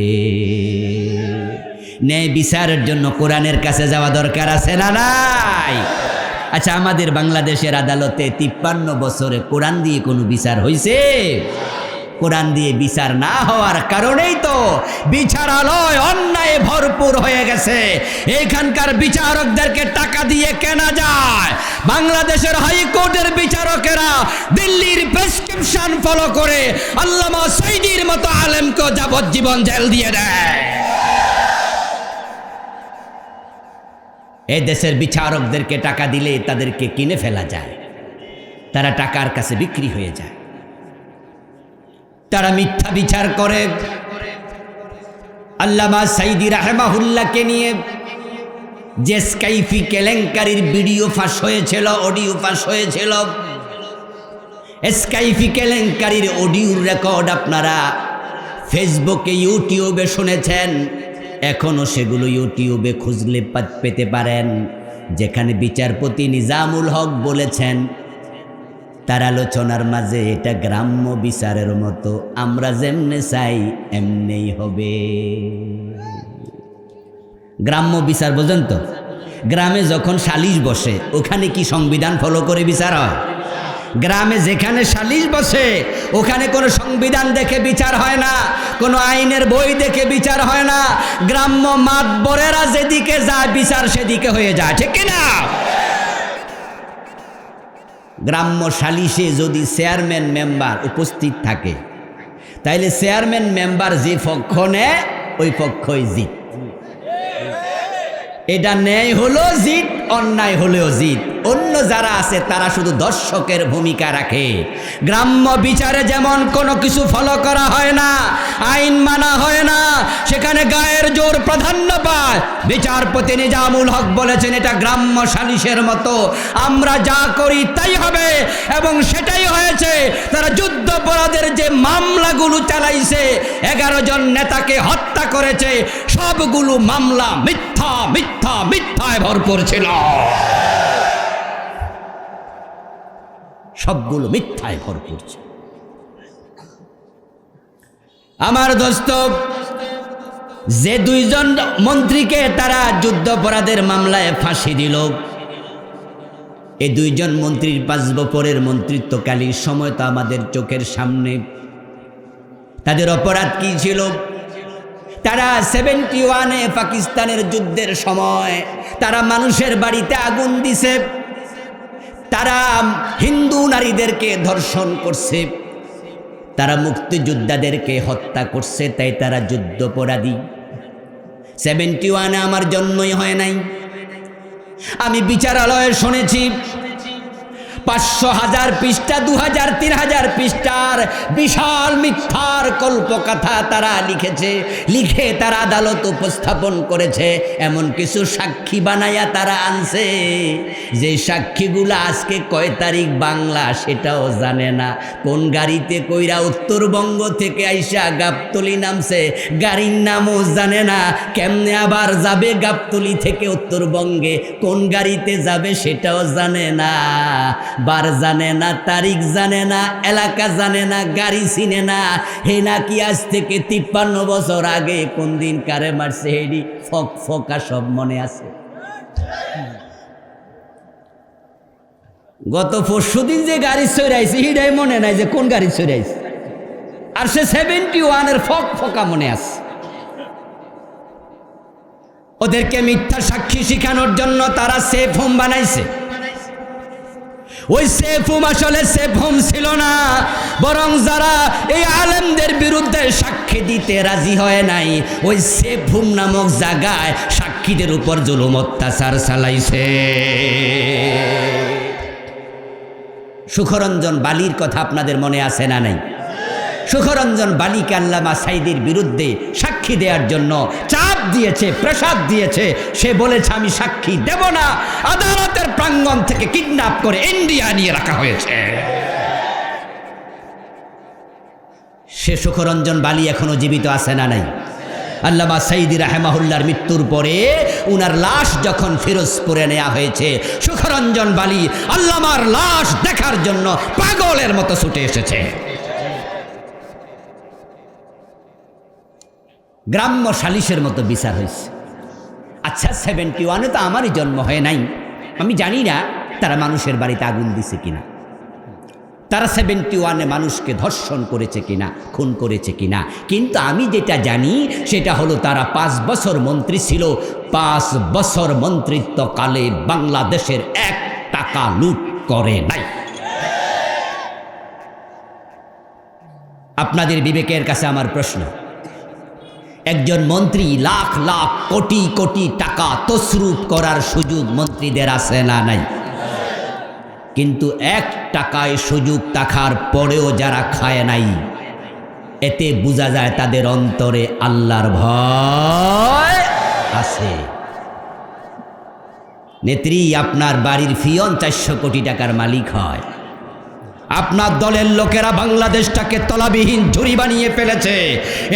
ন্যায় বিচারের জন্য কোরআনের কাছে যাওয়া দরকার আছে না নাই? আচ্ছা, আমাদের বাংলাদেশের আদালতে 53 বছরে কোরআন দিয়ে কোনো বিচার হয়েছে? কোরআন দিয়ে বিচার না হওয়ার কারণেই তো বিচারালয় অন্যায় ভরপুর হয়ে গেছে। এইখানকার বিচারকদেরকে টাকা দিয়ে কেনা যায়। বাংলাদেশের হাইকোর্টের বিচারকেরা দিল্লির প্রেসক্রিপশন ফলো করে আল্লামা সাইদির মতো আলেমকে যাবজ্জীবন জেল দিয়ে দেয়। এই দেশের বিচারকদেরকে টাকা দিলে তাদেরকে কিনে ফেলা যায়, তারা টাকার কাছে বিক্রি হয়ে যায়। তারা মিথ্যা বিচার করে। আল্লামা সাইদি রাহমাহুল্লাহকে নিয়ে যে স্কাইফি কেলেঙ্কারির ভিডিও ফাঁস হয়েছিল, অডিও ফাঁস হয়েছিল, স্কাইফি কেলেঙ্কারির অডিওর রেকর্ড আপনারা ফেসবুকে, ইউটিউবে শুনেছেন। এখনও সেগুলো ইউটিউবে খুঁজলে পেতে পারেন, যেখানে বিচারপতি নিজামুল হক বলেছেন তার আলোচনার মাঝে, এটা গ্রাম্য বিচারের মতো, আমরা যেমনে চাই এমনেই হবে। গ্রাম্য বিচার বোঝেন তো? গ্রামে যখন সালিশ বসে ওখানে কি সংবিধান ফলো করে বিচার হয়? গ্রামে যেখানে সালিশ বসে ওখানে কোনো সংবিধান দেখে বিচার হয় না, কোনো আইনের বই দেখে বিচার হয় না। গ্রাম্য মাতবরেরা যেদিকে যায় বিচার সেদিকে হয়ে যায়, ঠিক কিনা? গ্রাম্য সালিশে যদি চেয়ারম্যান মেম্বার উপস্থিত থাকে তাইলে চেয়ারম্যান মেম্বার যে পক্ষ নেয় ওই পক্ষই জিত। এটা ন্যায় হলো জিত, অন্যায় হলেও জিত। অন্য যারা আছে তারা শুধু দর্শকের ভূমিকা রাখে। গ্রাম্য বিচারে যেমন কোনো কিছু ফলো করা হয় না, আইন মানা হয় না, সেখানে গায়ের জোর প্রাধান্য পায়। বিচারপতি নিজামুল হক বলেছেন এটা গ্রাম্য সালিশের মতো, আমরা যা করি তাই হবে, এবং সেটাই হয়েছে। তারা যুদ্ধাপরাধের যে মামলাগুলো চালাইছে, 11 জন নেতাকে হত্যা করেছে, সবগুলো মামলা মিথ্যা মিথ্যা মিথ্যায় ভরপুর ছিল, সবগুলো মিথ্যায় ভরপুর ছিল। আমার দোস্ত, যে 2 জন মন্ত্রীকে তারা যুদ্ধাপরাধের মামলায় ফাঁসি দিল, এই 2 জন মন্ত্রীর 5 বছরের মন্ত্রিত্বকালীন সময় তো আমাদের চোখের সামনে। তাদের অপরাধ কি ছিল? তারা 71-এ পাকিস্তানের যুদ্ধের সময় তারা মানুষের বাড়িতে আগুন দিছে, তারা হিন্দু নারীদেরকে ধর্ষণ করছে, তারা মুক্তিযোদ্ধাদেরকে হত্যা করছে, তাই তারা যুদ্ধাপরাধী। 71-এ আমার জন্মই হয় নাই। আমি বিচারালয়ে শুনেছি 500,000 পৃষ্ঠা, 2000, 3000 পৃষ্ঠার বিশাল মিথ্যার কল্পকথা তারা লিখেছে, লিখে তারা আদালত উপস্থাপন করেছে। এমন কিছু সাক্ষী বানায়া তারা আনছে যে সাক্ষীগুলো আজকে কয় তারিখ বাংলা সেটাও জানে না, কোন গাড়িতে কইরা উত্তরবঙ্গ থেকে আইসা গাবতলি নামছে গাড়ির নামও জানে না, কেমনে আবার যাবে গাবতলি থেকে উত্তরবঙ্গে, কোন গাড়িতে যাবে সেটাও জানে না, বার জানে না, তারিখ জানে না, এলাকা জানে না, গাড়ি চিনে না। হে নাকি আজ থেকে 53 বছর আগে কোন দিন কারে মারছে হেডি ফকা সব মনে আছে। গত 4 দিন যে গাড়ি চড়াইছে হিডাই মনে নাই যে কোন গাড়ি চড়াইছে, আর সে 71-এর ফকা মনে আছে। ওদেরকে মিথ্যা সাক্ষী শিখানোর জন্য তারা সেফ হোম বানাইছে। ওই সেফ হোম আসলে সেফ হোম ছিল না, বরং যারা এই আলেমদের বিরুদ্ধে সাক্ষী দিতে রাজি হয় নাই ওই সেফ হোম নামক জায়গায় সাক্ষীদের উপর জুলুম অত্যাচার চালাইছে। সুখরঞ্জন বালির কথা আপনাদের মনে আছে না নাই? সুখরঞ্জন বালিকে আল্লামা সাঈদীর বিরুদ্ধে সাক্ষী দেওয়ার জন্য চাপ দিয়েছে, প্রেসার দিয়েছে। সে বলেছে আমি সাক্ষী দেব না, আদালতের প্রাঙ্গণ থেকে কিডন্যাপ করে ইন্ডিয়া নিয়ে রাখা হয়েছে। সে সুখরঞ্জন বালি এখনো জীবিত আছে না নাই? আল্লামা সাঈদী রাহিমাহুল্লাহর মৃত্যুর পরে উনার লাশ যখন ফিরোজপুরে নেওয়া হয়েছে, সুখরঞ্জন বালি আল্লামার লাশ দেখার জন্য পাগলের মতো ছুটে এসেছে। গ্রাম্য সালিশের মতো বিচার হয়েছে। আচ্ছা 71-এ তো আমারই জন্ম হয় নাই, আমি জানি না তারা মানুষের বাড়িতে আগুন দিছে কিনা, তারা 71-এ মানুষকে ধর্ষণ করেছে কিনা, খুন করেছে কিনা। কিন্তু আমি যেটা জানি সেটা হলো তারা 5 বছর মন্ত্রী ছিল। 5 বছর মন্ত্রিত্বকালে বাংলাদেশের 1 টাকা লুট করে নাই। আপনাদের বিবেকের কাছে আমার প্রশ্ন, একজন মন্ত্রী লাখ লাখ কোটি কোটি টাকা তসরুপ করার সুযোগ মন্ত্রীদের আছে না নাই? কিন্তু 1 টাকায় সুযোগ থাকার পরেও যারা খায় নাই, এতে বোঝা যায় তাদের অন্তরে আল্লাহর ভয় আছে। নেত্রী, আপনার বাড়ির ফিয়ন 400 কোটি টাকার মালিক হয়। আপনার দলের লোকেরা বাংলাদেশটাকে তলাবিহীন ঝুড়ি বানিয়ে ফেলেছে।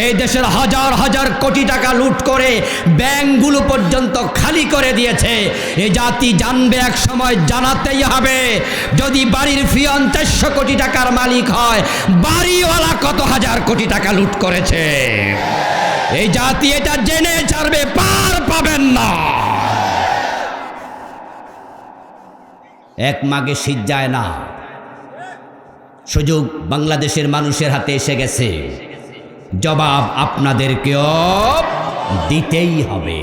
এই দেশের হাজার হাজার কোটি টাকা লুট করে ব্যাংকগুলো পর্যন্ত খালি করে দিয়েছে। এই জাতি জানবে, এক সময় জানাতেই হবে। যদি বাড়ির ফিয়ন 400 কোটি টাকার মালিক হয়, বাড়িওয়ালা কত হাজার কোটি টাকা লুট করেছে। এই জাতি এটা জেনে ছাড়বে, পার পাবেন না। এক মাগে শীত যায় না। সুযোগ বাংলাদেশের মানুষের হাতে এসে গেছে, জবাব আপনাদেরকেও দিতেই হবে।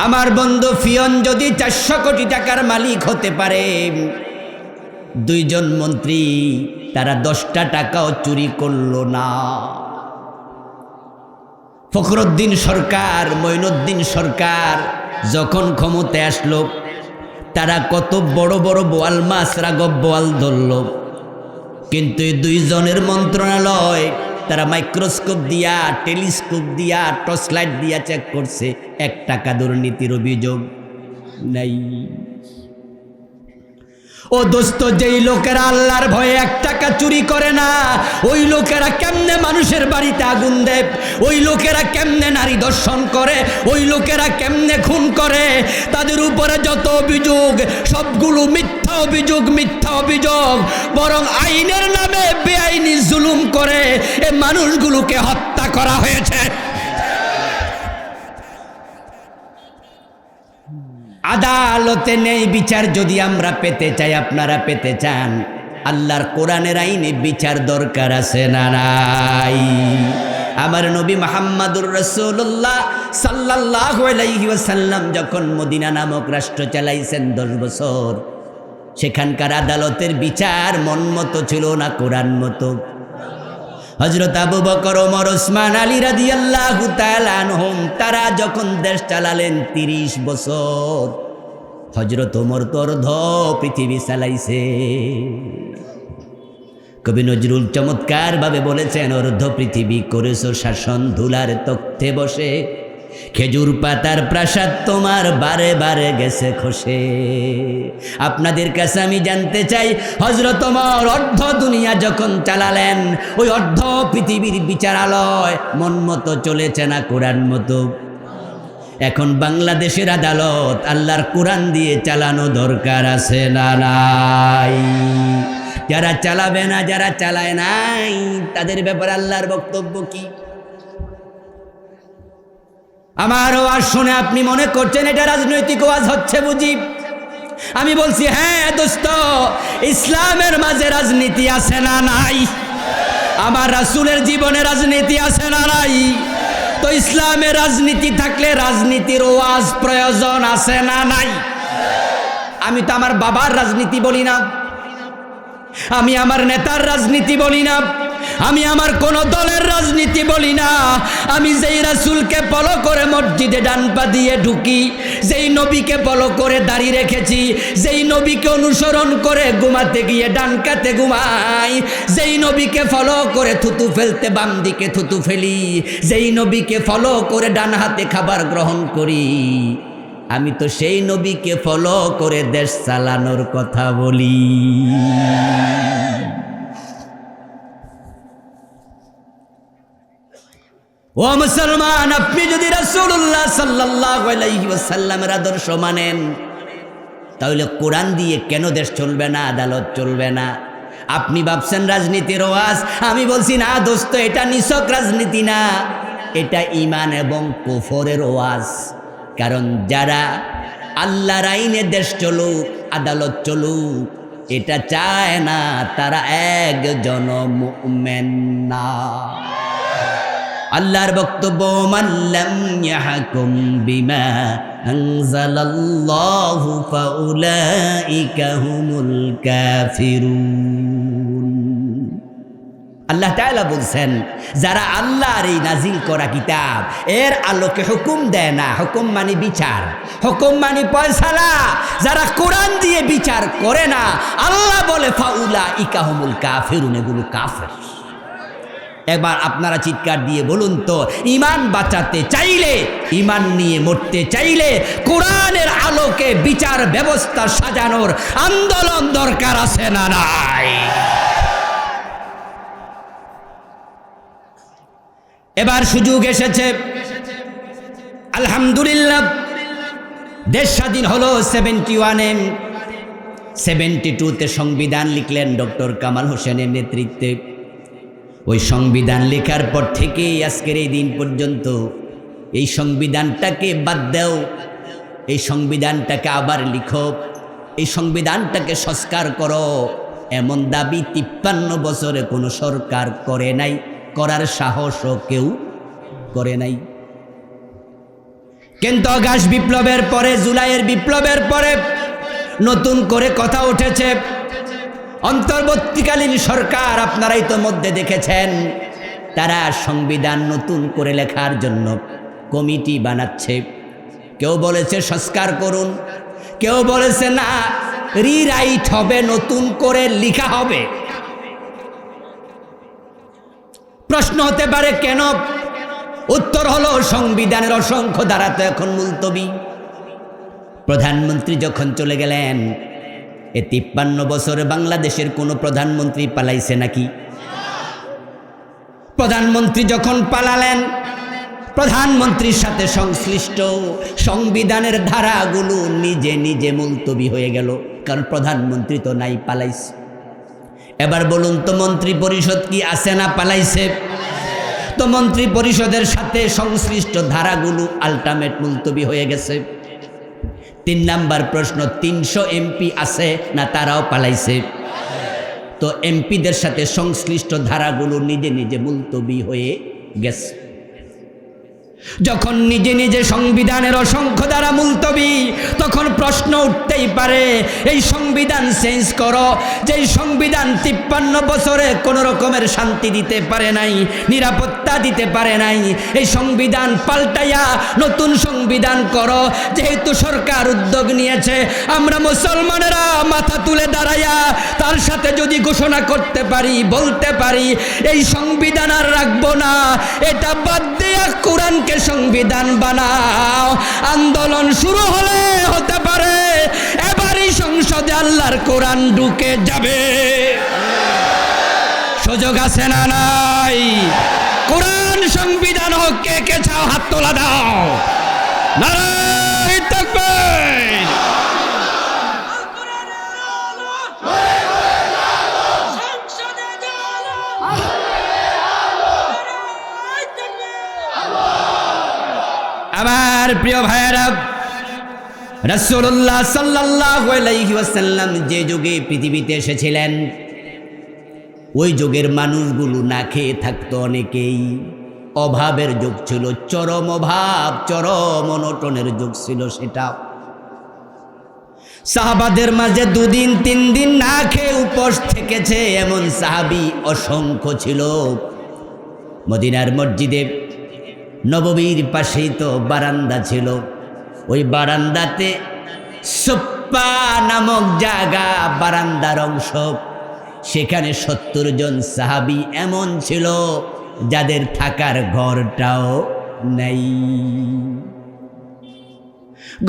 আমার বন্ধু ফিয়ন যদি 400 কোটি টাকার মালিক হতে পারে, 2 জন মন্ত্রী তারা 10টা টাকাও চুরি করল না। ফখরুদ্দিন সরকার, মঈনুদ্দিন সরকার যখন ক্ষমতায় আসলো, তারা কত বড় বড় বোয়াল মাছ, রাঘব বোয়াল ধরল। কিন্তু এই 2 জনের মন্ত্রণালয় তারা মাইক্রোস্কোপ দিয়া, টেলিস্কোপ দিয়া, টর্চ লাইট দিয়া চেক করছে, 1 টাকা দুর্নীতির অভিযোগ নাই। ও দোস্ত, যেই লোকেরা আল্লাহর ভয়ে 1 টাকা চুরি করে না, ওই লোকেরা কেমনে মানুষের বাড়িতে আগুন দেয়, ওই লোকেরা কেমনে নারী দর্শন করে, ওই লোকেরা কেমনে খুন করে। তাদের উপরে যত অভিযোগ সবগুলো মিথ্যা অভিযোগ, মিথ্যা অভিযোগ। বরং আইনের নামে বেআইনি জুলুম করে এই মানুষগুলোকে হত্যা করা হয়েছে। আদালতে নেই বিচার যদি আমরা পেতে চাই, আপনারা পেতে চান, আল্লাহর কোরআনের আইনে বিচার দরকার আছে না নাই? আমার নবী মুহাম্মদুর রাসূলুল্লাহ সাল্লাল্লাহু আলাইহি ওয়াসাল্লাম যখন মদিনা নামক রাষ্ট্র চালাইছেন 10 বছর, সেখানকার আদালতের বিচার মন মতো ছিল না, কোরআন মতো। হযরত আবু বকর, ওমর, ওসমান, আলী রাদিয়াল্লাহু তাআলা আনহুম তারা যখন দেশ চালালেন 30 বছর, হযরত ওমর তো অর্ধ পৃথিবী চালাইছে। কবি নজরুল চমৎকার ভাবে বলেছেন, অর্ধ পৃথিবী করেছো শাসন, ধুলার তখ্তে বসে, খেজুর পাতার প্রাসাদ তোমার বারে বারে গেছে খসে। আপনাদের কাছে আমি জানতে চাই, হযরত ওমর অর্ধ দুনিয়া যখন চালালেন, ওই অর্ধ পৃথিবীর বিচারালয় মন মতো চলেছে না কোরআন মতো? এখন বাংলাদেশের আদালত আল্লাহর কোরআন দিয়ে চালানো দরকার আছে না নাই? যারা চালাবে না, যারা চালায় নাই, তাদের ব্যাপারে আল্লাহর বক্তব্য কি? আমার ওয়াজ শুনে আপনি মনে করছেন এটা রাজনৈতিক ওয়াজ হচ্ছে বুঝি? আমি বলছি, হ্যাঁ দোস্ত, ইসলামের মাঝে রাজনীতি আছে না নাই? আমার রাসূলের জীবনে রাজনীতি আছে না নাই? তো ইসলামের রাজনীতি থাকলে রাজনীতির ওয়াজ প্রয়োজন আছে না নাই? আমি তো আমার বাবার রাজনীতি বলি না, আমি আমার নেতার রাজনীতি বলি না, আমি আমার কোন দলের রাজনীতি বলি না। আমি যেই রাসূলকে ফলো করে মসজিদে ডান পা দিয়ে ঢুকি, যেই নবীকে ফলো করে দাঁড়িয়ে রেখেছি, যেই নবীকে অনুসরণ করে ঘুমাতে গিয়ে ডান কাতে ঘুমাই, যেই নবীকে ফলো করে থুতু ফেলতে বাম দিকে থুতু ফেলি, যেই নবীকে ফলো করে ডান হাতে খাবার গ্রহণ করি, আমি তো সেই নবীকে ফলো করে দেশ চালানোর কথা বলি। ও মুসলমান, আপনি যদি রাসূলুল্লাহ সাল্লাল্লাহু আলাইহি ওয়াসাল্লামের আদর্শ মানেন, তাহলে কোরআন দিয়ে কেন দেশ চলবে না, আদালত চলবে না? আপনি ভাবছেন রাজনীতির ওয়াজ, আমি বলছি না দোস্ত, এটা নিছক রাজনীতি না, এটা ঈমান এবং কুফরের ওয়াজ। কারণ যারা আল্লাহর আইনে দেশ চলুক, আদালত চলুক, এটা চায় না, তারা একজন মুমিন না। আল্লাহর বক্তব্য, মান লাম ইয়াহকুম বিমা আনজালাল্লাহু ফাউলাইকা হুমুল কাফিরুন। আল্লাহ তাআলা বলছেন, যারা আল্লাহর এই নাজিল করা কিতাব এর আলোকে হুকুম দেয় না, হুকুম মানে বিচার, হুকুম মানে ফয়সালা, যারা কোরআন দিয়ে বিচার করে না, আল্লাহ বলে ফাউলাইকা হুমুল কাফিরুন, এগুলো কাফের। এবার আপনারা চিৎকার দিয়ে বলুন তো, ঈমান বাঁচাতে চাইলে, ঈমান নিয়ে মরতে চাইলে কোরআনের আলোকে বিচার ব্যবস্থা সাজানোর আন্দোলন দরকার আছে না নাই? এবার সুযোগ এসেছে, আলহামদুলিল্লাহ। দেশ স্বাধীন হলো 71-এ, 72-তে সংবিধান লিখলেন ডক্টর কামাল হোসেনের নেতৃত্বে। ওই সংবিধান লেখার পর থেকে আজকের এই দিন পর্যন্ত এই সংবিধানটাকে বাদ দাও, এই সংবিধানটাকে আবার লিখো, এই সংবিধানটাকে সংস্কার করো, এমন দাবি 53 বছরে কোনো সরকার করে নাই, করার সাহসও কেউ করে নাই। কিন্তু আগস্ট বিপ্লবের পরে, জুলাইয়ের বিপ্লবের পরে নতুন করে কথা উঠেছে। অন্তর্বর্তীকালীন সরকার, আপনারা ইতোমধ্যে দেখেছেন, তারা সংবিধান নতুন করে লেখার জন্য কমিটি বানাচ্ছে। কেউ বলেছে সংস্কার করুন, কেউ বলেছে না রিরাইট হবে, নতুন করে লেখা হবে। প্রশ্ন হতে পারে কেন? উত্তর হলো, সংবিধানের অসংখ্য ধারা তো এখন মুলতবি। প্রধানমন্ত্রী যখন চলে গেলেন, এ 53 বছরে বাংলাদেশের কোনো প্রধানমন্ত্রী পালাইছে নাকি? প্রধানমন্ত্রী যখন পালালেন, প্রধানমন্ত্রীর সাথে সংশ্লিষ্ট সংবিধানের ধারাগুলো নিজে নিজে মুলতবি হয়ে গেল, কারণ প্রধানমন্ত্রী তো নাই, পালাইছে। এবার বলুন তো, মন্ত্রী পরিষদ কি আছে না পালাইছে? তো মন্ত্রী পরিষদের সাথে সংশ্লিষ্ট ধারাগুলো আলটিমেট মুলতবি হয়ে গেছে। 3 নাম্বার প্রশ্ন, 300 এমপি আছে না তারাও পালাইছে? তো এমপিদের সাথে সংশ্লিষ্ট ধারাগুলো নিজে নিজে মুলতবি হয়ে গেছে। যখন নিজে নিজে সংবিধানের অসংখ্য ধারা মুলতবি, তখন প্রশ্ন উঠতেই পারে, এই সংবিধান চেঞ্জ করো, যেই সংবিধান 53 বছরে কোনো রকমের শান্তি দিতে পারে নাই, নিরাপত্তা দিতে পারে নাই, এই সংবিধান পাল্টাইয়া নতুন সংবিধান করো। যেহেতু সরকার উদ্যোগ নিয়েছে, আমরা মুসলমানেরা মাথা তুলে দাঁড়াইয়া তার সাথে যদি ঘোষণা করতে পারি, বলতে পারি, এই সংবিধান আর রাখবো না, এটা বাদ দিয়া কোরআনকে সংবিধান বানাও। আন্দোলন শুরু হলে হতে পারে এবারই সংসদে আল্লাহর কোরআন ঢুকে যাবে। সুযোগ আছে না নাই? কোরআন সংবিধান হোক, কে কে চাও হাত তোলা দাও। নারায়ে তাকবীর। আমার প্রিয় ভাইয়েরা, রাসূলুল্লাহ সাল্লাল্লাহু আলাইহি ওয়াসাল্লাম যে যুগে পৃথিবীতে এসেছিলেন, ওই যুগের মানুষগুলো না খেয়ে থাকতো অনেকেই। অভাবের যুগ ছিল, চরম অভাব, চরম অনটনের যুগ ছিল সেটা। সাহাবাদের মাঝে 2 দিন 3 দিন না খেয়ে উপোস থেকেছে এমন সাহাবী অসংখ্য ছিল। মদিনার মসজিদে নববীর পাশেই তো বারান্দা ছিল, ওই বারান্দাতে সুপ্পা নামক জায়গা, বারান্দার অংশ, সেখানে 70 জন সাহাবী এমন ছিল যাদের থাকার ঘরটাও নাই।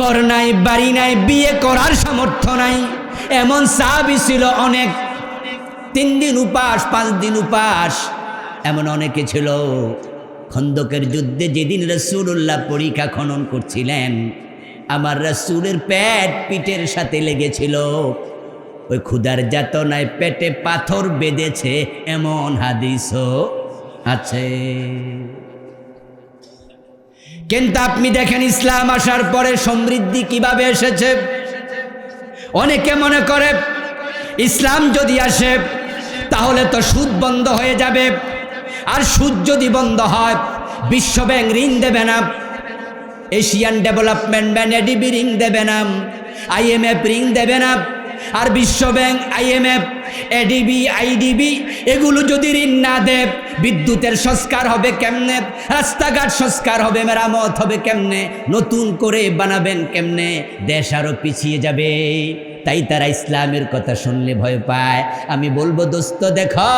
ঘর নাই, বাড়ি নাই, বিয়ে করার সামর্থ্য নাই, এমন সাহাবী ছিল অনেক। 3 দিন উপাস, 5 দিন উপাস, এমন অনেকে ছিল। খন্দকের যুদ্ধে যেদিন রাসূলুল্লাহ পরিখা খনন করছিলেন, আমার রাসূলের পেট পিঠের সাথে লেগেছিল। ওই ক্ষুধার যাতনায় পেটে পাথর বেঁধেছে, এমন হাদিসও আছে। কিন্তু আপনি দেখেন ইসলাম আসার পরে সমৃদ্ধি কিভাবে এসেছে। অনেকে মনে করে ইসলাম যদি আসে তাহলে তো সুদ বন্ধ হয়ে যাবে, আর সুদ যদি বন্ধ হয় বিশ্বব্যাংক ঋণ দেবে না, এশিয়ান ডেভেলপমেন্ট ব্যাংক এডিবি ঋণ দেবে না, IMF ঋণ দেবে না। আর বিশ্বব্যাংক, IMF, এডিবি, আইডিবি এগুলো যদি ঋণ না দেয়, বিদ্যুতের সংস্কার হবে কেমনে, রাস্তাঘাট সংস্কার হবে, মেরামত হবে কেমনে, নতুন করে বানাবেন কেমনে, দেশ আরো পিছিয়ে যাবে। তাই তারা ইসলামের কথা শুনলে ভয় পায়। আমি বলবো দোস্ত দেখো,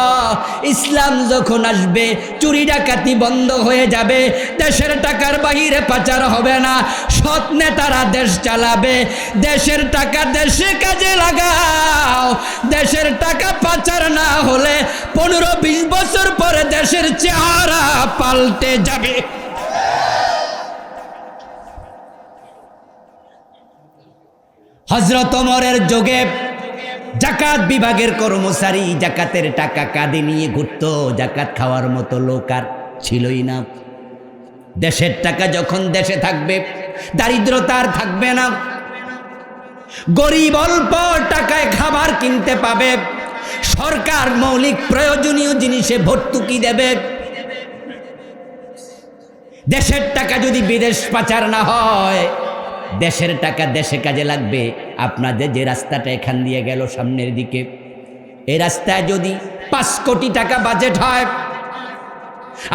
ইসলাম যখন আসবে চুরি ডাকাতি বন্ধ হয়ে যাবে, দেশের টাকার বাহিরে পাচার হবে না, সৎ নেতারা দেশ চালাবে। দেশের টাকা দেশে কাজে লাগাও, দেশের টাকা পাচার না হলে 15-20 বছর পরে দেশের চেহারা পাল্টে যাবে। হযরত ওমরের যুগে জাকাত বিভাগের কর্মচারী জাকাতের টাকা কাঁধে নিয়ে ঘুরতো, জাকাত খাওয়ার মতো লোক আর ছিলই না। দেশের টাকা যখন দেশে থাকবে, দারিদ্রতা আর থাকবে না। গরিব অল্প টাকায় খাবার কিনতে পাবে, সরকার মৌলিক প্রয়োজনীয় জিনিসে ভর্তুকি দেবে। দেশের টাকা যদি বিদেশ পাচার না হয়, দেশের টাকা দেশে কাজে লাগবে। আপনাদের যে রাস্তাটা এখান দিয়ে গেল সামনের দিকে, এই রাস্তায় যদি 5 কোটি টাকা বাজেট হয়,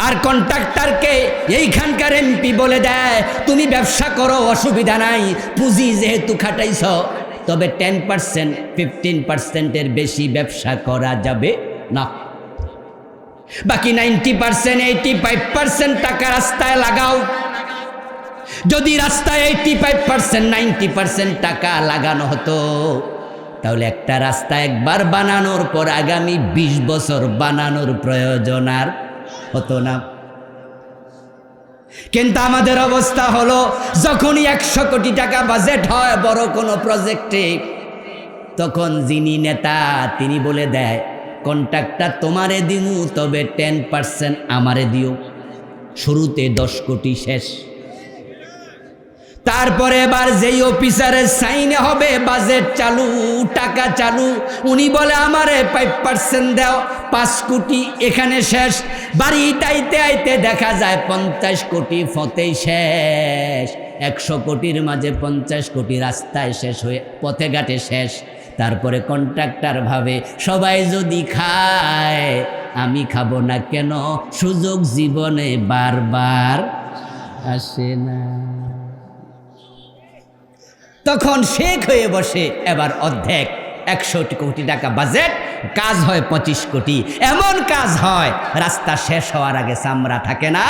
আর কন্ট্রাক্টরকে এইখানকার এমপি বলে দেয় তুমি ব্যবসা করো, অসুবিধা নাই, পুঁজি যেহেতু খাটাইছ, তবে 10%, 15%-এর বেশি ব্যবসা করা যাবে না। বাকি 90%, 85% টাকা রাস্তায় লাগাও। যদি রাস্তায় 85%, 90% টাকা লাগানো হতো, তাহলে একটা রাস্তা একবার বানানোর পর আগামী 20 বছর বানানোর প্রয়োজন আর হতো না। কিন্তু আমাদের অবস্থা হলো, যখনই 100 কোটি টাকা বাজেট হয় বড় কোনো প্রজেক্টে, তখন যিনি নেতা তিনি বলে দেয় কন্ট্রাক্টটা তোমারে দিমু, তবে 10% আমারে দিও। শুরুতে 10 কোটি শেষ। তারপরে এবার যেই অফিসারের সাইনে হবে বাজেট চালু, টাকা চালু, উনি বলে আমারে 5% দাও, 5 কোটি এখানে শেষ। বাড়িতে আইতে আইতে দেখা যায় 50 কোটি ফতেই শেষ। 100 কোটির মাঝে 50 কোটি রাস্তায় শেষ হয়ে পথে ঘাটে শেষ। তারপরে কন্ট্রাক্টর ভাবে সবাই যদি খায় আমি খাবো না কেন, সুযোগ জীবনে বারবার আসে না। তখন শেখ হয়ে বসে এবার অর্ধেক 100 কোটি টাকা বাজেট, কাজ হয় 25 কোটি। এমন কাজ হয় রাস্তা শেষ হওয়ার আগে চামড়া থাকে না।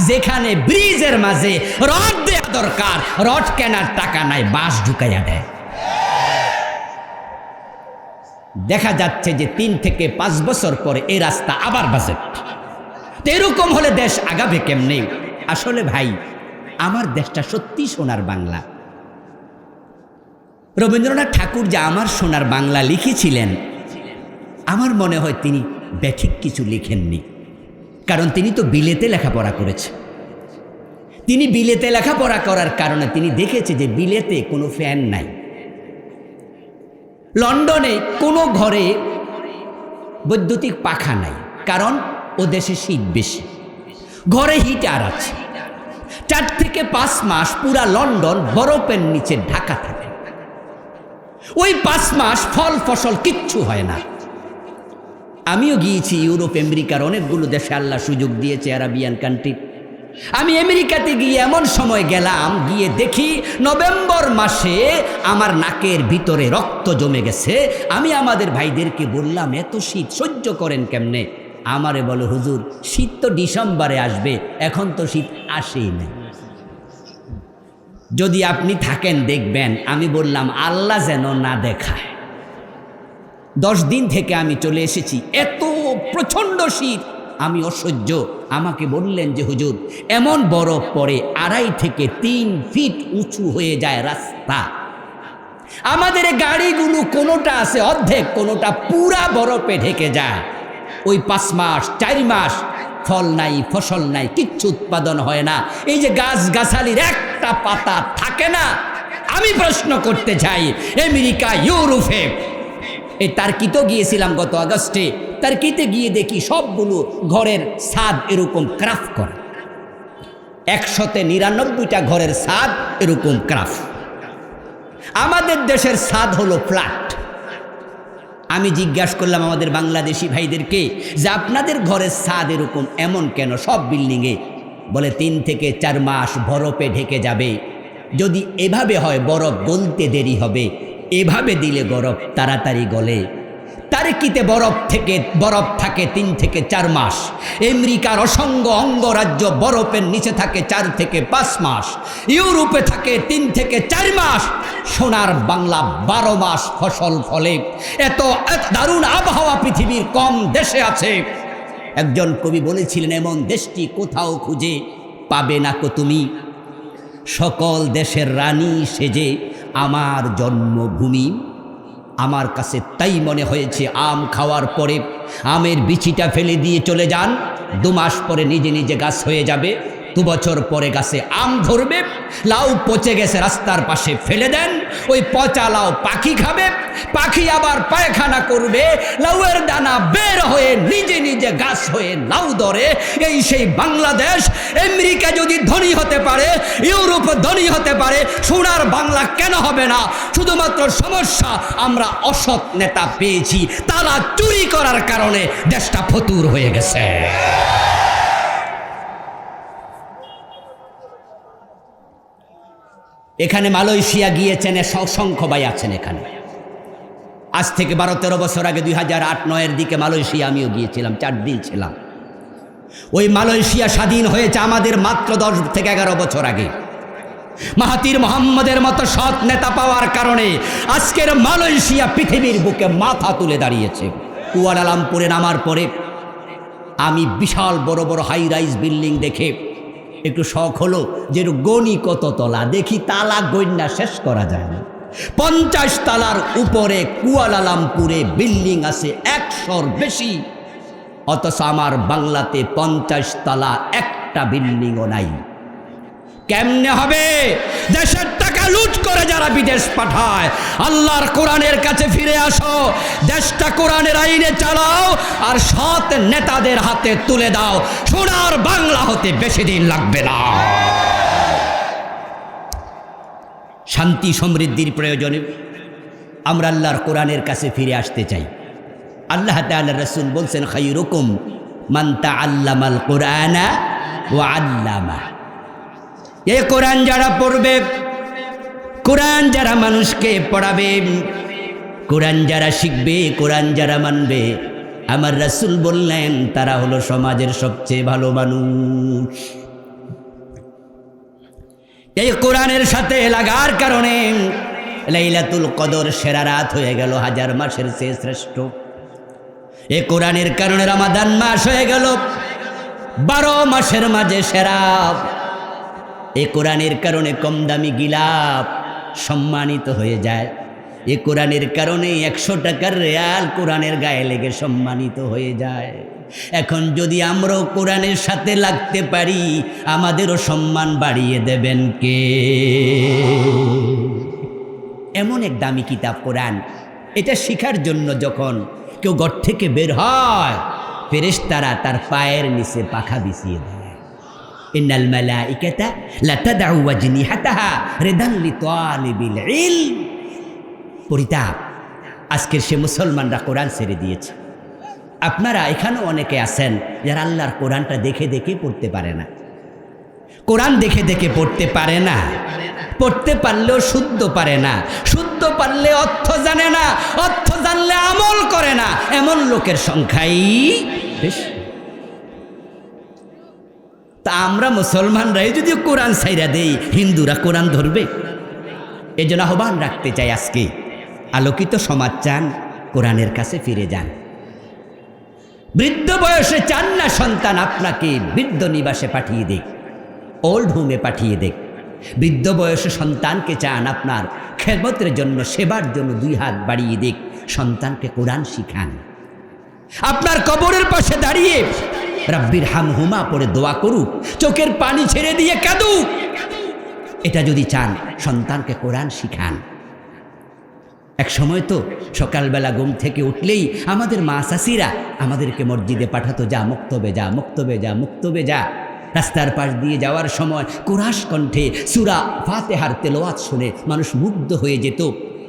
যেখানে ব্রিজের মাঝে রড দেওয়া দরকার, রড কেনার টাকা নাই, বাঁশ ঢুকাইয়া দেয়। দেখা যাচ্ছে যে 3 থেকে 5 বছর পরে এই রাস্তা আবার বাজেট। তো এরকম হলে দেশ আগাবে কেমনে? আসলে ভাই, আমার দেশটা সত্যি সোনার বাংলা। রবীন্দ্রনাথ ঠাকুর যে আমার সোনার বাংলা লিখেছিলেন, আমার মনে হয় তিনি ব্যাঠিক কিছু লিখেননি। কারণ তিনি তো বিলেতে লেখাপড়া করেছে। তিনি বিলেতে লেখাপড়া করার কারণে তিনি দেখেছে যে বিলেতে কোনো ফ্যান নাই, লন্ডনে কোনো ঘরে বৈদ্যুতিক পাখা নাই, কারণ ও দেশে শীত বেশি, ঘরে হিটার আছে। 4 থেকে 5 মাস পুরা লন্ডন বরফের নিচে ঢাকা থাকে। ওই 5 মাস ফল ফসল কিচ্ছু হয় না। আমিও গিয়েছি ইউরোপ আমেরিকার অনেকগুলো দেশে, আল্লাহ সুযোগ দিয়েছে, আরাবিয়ান কান্ট্রি। আমি আমেরিকাতে গিয়ে এমন সময় গেলাম, গিয়ে দেখি নভেম্বর মাসে আমার নাকের ভিতরে রক্ত জমে গেছে। আমি আমাদের ভাইদেরকে বললাম, এত শীত সহ্য করেন কেমনে? আমারে বলে, হুজুর শীত তো ডিসেম্বরে আসবে, এখন তো শীত আসেই না। যদি আপনি থাকেন দেখবেন। আমি বললাম, আল্লাহ যেন না দেখায়। 10 দিন থেকে আমি চলে এসেছি, এত প্রচণ্ড শীত, আমি অসহ্য। আমাকে বললেন যে হুজুর, এমন বরফ পড়ে 2.5 থেকে 3 ফিট উঁচু হয়ে যায় রাস্তা। আমাদের গাড়িগুলো কোনোটা আছে অর্ধেক, কোনোটা পুরা বরফে ঢেকে যায়। ওই 5 মাস 4 মাস ফল নাই, ফসল নাই, কিচ্ছু উৎপাদন হয় না। এই যে গাছগাছালির একটা পাতা থাকে না। আমি প্রশ্ন করতে চাই, আমেরিকা, ইউরোপে, এই টার্কিতেও গিয়েছিলাম গত আগস্টে। টার্কিতে গিয়ে দেখি সবগুলো ঘরের ছাদ এরকম ক্রাফট করা, 199টা ঘরের ছাদ এরকম ক্রাফট। আমাদের দেশের ছাদ হলো ফ্ল্যাট। আমি জিজ্ঞাসা করলাম আমাদের বাংলাদেশি ভাইদেরকে যে আপনাদের ঘরের ছাদ এরকম এমন কেন সব বিল্ডিংয়ে? বলে 3 থেকে 4 মাস বরফে ঢেকে যাবে। যদি এভাবে হয় বরফ গলতে দেরি হবে, এভাবে দিলে বরফ তাড়াতাড়ি গলে। টার্কিতে বরফ থাকে 3 থেকে 4 মাস। আমেরিকার অসংখ্য অঙ্গরাজ্য বরফের নিচে থাকে 4 থেকে 5 মাস। ইউরোপে থাকে 3 থেকে 4 মাস। সোনার বাংলা 12 মাস ফসল ফলে। এত দারুণ আবহাওয়া পৃথিবীর কম দেশে আছে। একজন কবি বলেছিলেন, এমন দেশটি কোথাও খুঁজে পাবে না কো তুমি, সকল দেশের রানী সেজে আমার জন্মভূমি। আমার কাছে তাই মনে হয়েছে। আম খাওয়ার পরে আমের বিচিটা ফেলে দিয়ে চলে যান, 2 মাস পরে নিজে নিজে গাছ হয়ে যাবে। 2 বছর পরে গাছে আম ধরবে। লাউ পচে গেছে রাস্তার পাশে ফেলে দেন, ওই পচা লাউ পাখি খাবে, পাখি আবার পায়খানা করবে, লাউয়ের দানা বের হয়ে নিজে নিজে গাছ হয়ে লাউ ধরে। এই সেই বাংলাদেশ। আমেরিকা যদি ধনী হতে পারে, ইউরোপ ধনী হতে পারে, সোনার বাংলা কেন হবে না? শুধুমাত্র সমস্যা আমরা অসৎ নেতা পেয়েছি, তারা চুরি করার কারণে দেশটা ফতুর হয়ে গেছে। এখানে মালয়েশিয়া গিয়েছেন, অসংখ্য ভাই আছেন এখানে। আজ থেকে 12-13 বছর আগে 2008-9-এর দিকে মালয়েশিয়া আমিও গিয়েছিলাম, 4 দিন ছিলাম। ওই মালয়েশিয়া স্বাধীন হয়েছে আমাদের মাত্র 10 থেকে 11 বছর আগে। মাহাতির মোহাম্মদের মতো সৎ নেতা পাওয়ার কারণে আজকের মালয়েশিয়া পৃথিবীর বুকে মাথা তুলে দাঁড়িয়েছে। কুয়ালালামপুরে নামার পরে আমি বিশাল বড় বড় হাই রাইজ বিল্ডিং দেখে একটু শখ হলো যে গণি কত তলা, দেখি তালা গণ্যা শেষ করা যায় না। 50 তালার উপরে কুয়ালালামপুরে বিল্ডিং আছে 100-র বেশি, অথচ আমার বাংলাতে 50 তালা একটা বিল্ডিংও নাই। কেমনে হবে? দেশের টাকা লুট করে যারা বিদেশ পাঠায়। আল্লাহর কোরআনের কাছে ফিরে আসো, দেশটা কোরআনের আইনে চালাও, আর সৎ নেতাদের হাতে তুলে দাও। সোনার বাংলা হতে বেশি দিন লাগবে না। শান্তি সমৃদ্ধির প্রয়োজনে আমরা আল্লাহর কোরআনের কাছে ফিরে আসতে চাই। আল্লাহ তাআলা রাসূল বলছেন, খায়রুকুম মান তাআল্লামাল কুরআনা ওয়া আল্লামা। এই কোরআন যারা পড়বে, কোরআন যারা মানুষকে পড়াবে, কোরআন যারা শিখবে, কোরআন যারা মানবে, আমার রাসূল বললেন তারা হলো সমাজের সবচেয়ে ভালো মানুষ। এই কোরআনের সাথে লাগার কারণে লাইলাতুল কদর সেরা রাত হয়ে গেল, 1000 মাসের চেয়ে শ্রেষ্ঠ। এই কোরআনের কারণে রমাদান মাস হয়ে গেল 12 মাসের মাঝে সেরা। এই কোরআনের কারণে কম দামি গিলাপ সম্মানিত হয়ে যায়। এই কোরআনের কারণে 100 টাকার রিয়াল কোরআনের গায়ে লেগে সম্মানিত হয়ে যায়। এখন যদি আমরাও কোরআনের সাথে লাগতে পারি, আমাদেরও সম্মান বাড়িয়ে দেবেন কে? এমন এক দামি কিতাব কোরআন। এটা শিখার জন্য যখন কেউ ঘর থেকে বের হয়, ফেরেশতারা তার পায়ের নিচে পাখা বিছিয়ে দেয়। ইন্নাল মালাইকাতা লা তাদউ ওয়াজনিহাতাহা রিদান লিতালিবিল ইলম। পরিতাপ, আজকের সে মুসলমানরা কোরআন ছেড়ে দিয়েছে। আপনারা এখানেও অনেকে আছেন যারা আল্লাহর কোরআনটা দেখে দেখে পড়তে পারে না। কোরআন দেখে দেখে পড়তে পারে না, পড়তে পারলেও শুদ্ধ পারে না, শুদ্ধ পারলে অর্থ জানে না, অর্থ জানলে আমল করে না, এমন লোকের সংখ্যাই বেশি। তা আমরা মুসলমানরাই যদি কোরআন ছাইরা দেই, হিন্দুরা কোরআন ধরবে? এই জন্য আহ্বান রাখতে চাই, আজকে আলোকিত সমাজ চান, কোরআনের কাছে ফিরে যান। বৃদ্ধ বয়সে চান না সন্তান আপনাকে বৃদ্ধ নিবাসে পাঠিয়ে দেখ, ওল্ড হোমে পাঠিয়ে দেখ। বৃদ্ধ বয়সে সন্তানকে চান আপনার খেদমতের জন্য, সেবার জন্য 2 হাত বাড়িয়ে দেখ। সন্তানকে কোরআন শিখান। আপনার কবরের পাশে দাঁড়িয়ে রাব্বির হামহুমা পড়ে দোয়া করুক, চোখের পানি ছেড়ে দিয়ে কাঁদুক। এটা যদি চান, সন্তানকে কোরআন শিখান। এক সময় তো সকালবেলা ঘুম থেকে উঠলেই আমাদের মা চাচিরা আমাদেরকে মসজিদে পাঠাতো, যা মক্তবে যা, মক্তবে যা, মক্তবে যা। রাস্তার পাশ দিয়ে যাওয়ার সময় কোরআশ কণ্ঠে সূরা ফাতিহার তেলাওয়াত শুনে মানুষ মুগ্ধ হয়ে যেত।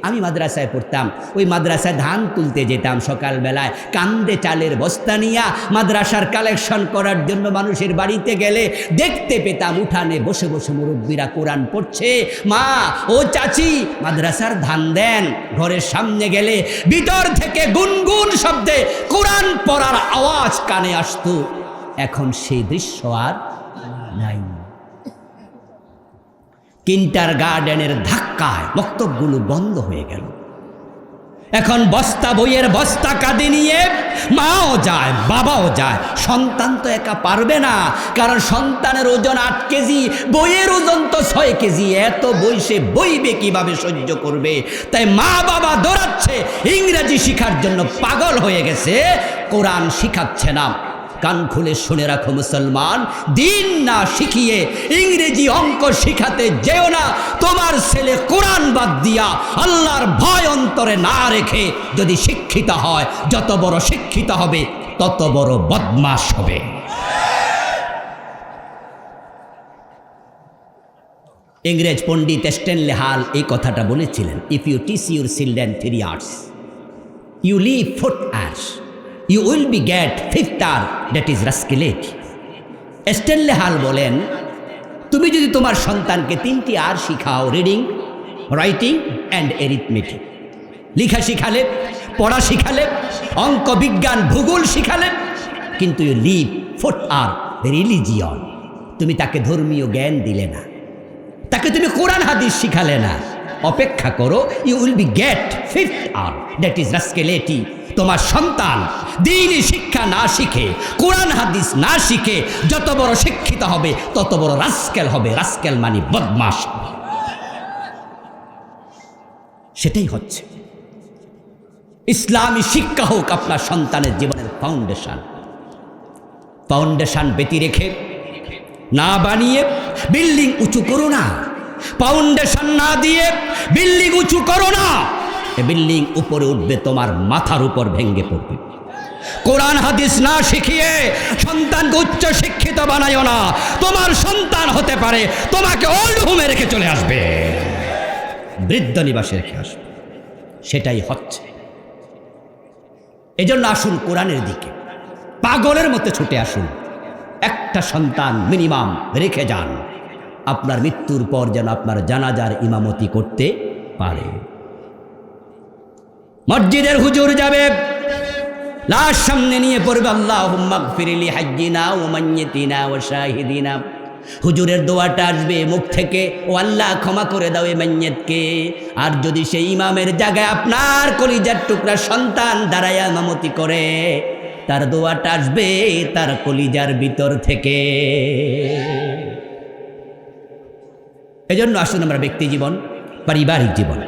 আমি মাদ্রাসায় পড়তাম, ওই মাদ্রাসায় ধান তুলতে যেতাম সকালবেলায়, কান্দে চালের বস্তা নিয়া মাদ্রাসার কালেকশন করার জন্য মানুষের বাড়িতে গেলে দেখতে পেতাম উঠানে বসে বসে মুরব্বীরা কোরআন পড়ছে। মা, ও চাচি, মাদ্রাসার ধান দেন। ঘরের সামনে গেলে ভিতর থেকে গুনগুন শব্দে কোরআন পড়ার আওয়াজ কানে আসতো। এখন সেই দৃশ্য আর নাই। কিন্টার গার্ডেনের ধাক্কায় মক্তবগুলো বন্ধ হয়ে গেল। এখন বস্তা বইয়ের বস্তা কাঁধে নিয়ে মাও যায়, বাবাও যায়। সন্তান তো একা পারবে না, কারণ সন্তানের ওজন 8 কেজি, বইয়ের ওজন তো 6 কেজি। এত বই সে বইবে কিভাবে, সহ্য করবে? তাই মা বাবা দৌড়াচ্ছে, ইংরেজি শিখার জন্য পাগল হয়ে গেছে, কোরআন শিখাচ্ছে না। কান খুলে শুনে রাখো মুসলমান, দিন না শিখিয়ে ইংরেজি অঙ্ক শিখাতে যেও না। তোমার ছেলে কোরআন বাদ দিয়া আল্লাহর ভয় অন্তরে না রেখে যদি শিক্ষিত হয়, যত বড় শিক্ষিত হবে তত বড় বদমাশ হবে। ইংরেজ পণ্ডিত স্ট্যানলি হাল এই কথাটা বলেছিলেন, if you teach your children 3 hours, you live 4 hours, you will be get 5th hour, that is rascality. Stanley হাল বলেন, তুমি যদি তোমার সন্তানকে 3টি আর শিখাও, রিডিং, রাইটিং অ্যান্ড অ্যারিথমেটিক, লেখা শিখালে, পড়া শিখালে, অঙ্ক, বিজ্ঞান, ভূগোল শিখালে, কিন্তু you leave 4th hour religion, তুমি তাকে ধর্মীয় জ্ঞান দিলে না, তাকে তুমি কোরআন হাদিস শিখালে না, অপেক্ষা করো, you will be get 5th hour, that is rascality. তোমার সন্তান দ্বীনি শিক্ষা না শিখে, কোরআন হাদিস না শিখে যত বড় শিক্ষিত হবে তত বড় রাস্কেল হবে। রাস্কেল মানে বদমাশ। সেটাই হচ্ছে। ইসলামী শিক্ষা হোক আপনার সন্তানের জীবনের ফাউন্ডেশন। ফাউন্ডেশন বেতি রেখে না বানিয়ে বিল্ডিং উঁচু করো না, ফাউন্ডেশন না দিয়ে বিল্ডিং উঁচু করো না। বিল্ডিং উপরে উঠবে, তোমার মাথার উপর ভেঙ্গে পড়বে। কোরআন হাদিস না শিখিয়ে সন্তানকে উচ্চ শিক্ষিত বানাইও না। তোমার সন্তান হতে পারে তোমাকে ওল্ড হোমে রেখে চলে আসবে, বৃদ্ধ নিবাসে রেখে আসবে। সেটাই হচ্ছে। এজন্য আসুন কোরআনের দিকে, পাগলের মতো ছুটে আসুন। একটা সন্তান মিনিমাম রেখে যান, আপনার মৃত্যুর পর যেন আপনার জানাজার ইমামতি করতে পারে। মসজিদের হুজুর যাবে, লাশ সামনে নিয়ে পড়বে আল্লাহুম্মা গফিরলি হাজ্জিনা ওয়া মাইয়িতিনা ওয়া শাহিদিনা। হুজুরের দোয়াটা আসবে মুখ থেকে, ও আল্লাহ ক্ষমা করে দাও এই মাইয়িতকে। আর যদি সেই ইমামের জায়গায় আপনার কলিজার টুকরা সন্তান দাঁড়ায়া ইমামতি করে, তার দোয়াটা আসবে তার কলিজার ভিতর থেকে। এজন্য আসুন আমরা ব্যক্তি জীবন, পারিবারিক জীবন,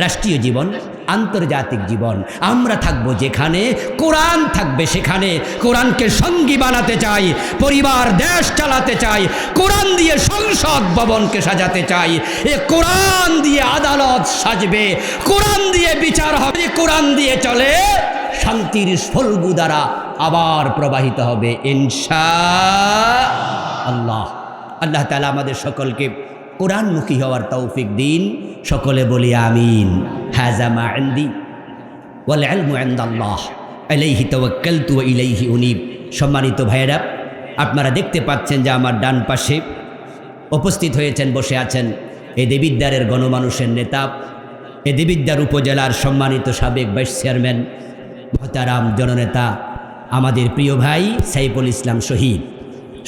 রাষ্ট্রীয় জীবন, আন্তর্জাতিক জীবন, আমরা থাকবো যেখানে কোরআন থাকবে সেখানে। কোরআনকে সঙ্গী বানাতে চাই, পরিবার দেশ চালাতে চাই, কোরআন দিয়ে সংসদ ভবনকে সাজাতে চাই, এ কোরআন দিয়ে আদালত সাজবে, কোরআন দিয়ে বিচার হবে, কোরআন দিয়ে চলে, শান্তির ফলগু দ্বারা আবার প্রবাহিত হবে ইনশাআল্লাহ। আল্লাহ তাআলা আমাদের সকলকে কোরআনমুখী হওয়ার তৌফিক দিন। সকলে বলি আমিন। হাযা মা ইনদি ওয়াল ইলমু ইনদাল্লাহ আলাইহি তাওয়াক্কালতু ওয়া ইলাইহি উনীব। সম্মানিত ভাইয়েরা, আপনারা দেখতে পাচ্ছেন যে আমার ডান পাশে উপস্থিত হয়েছেন, বসে আছেন এই দেবিদ্বারের গণমানুষের নেতা, এই দেবিদ্বার উপজেলার সম্মানিত সাবেক ভাইস চেয়ারম্যান মহতারাম জননেতা আমাদের প্রিয় ভাই সাইফুল ইসলাম শহীদ।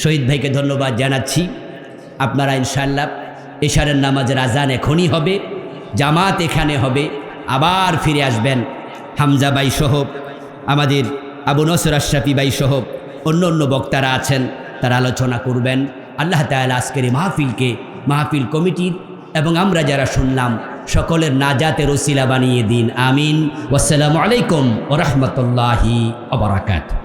শহীদ ভাইকে ধন্যবাদ জানাচ্ছি। আপনারা ইনশাআল্লাহ এশারের নামাজের আজান এখনই হবে, জামাত এখানে হবে, আবার ফিরে আসবেন। হামজা ভাই সহ, আমাদের আবু নসর আশরাফি ভাই সহ অন্য অন্য বক্তারা আছেন, তারা আলোচনা করবেন। আল্লাহ তাআলা আজকের এই মাহফিলকে, মাহফিল কমিটির এবং আমরা যারা শুনলাম সকলের নাজাতের ওসিলা বানিয়ে দিন, আমিন। ওয়াসসালামু আলাইকুম ওয়া রাহমাতুল্লাহি ওয়া বারাকাতুহু।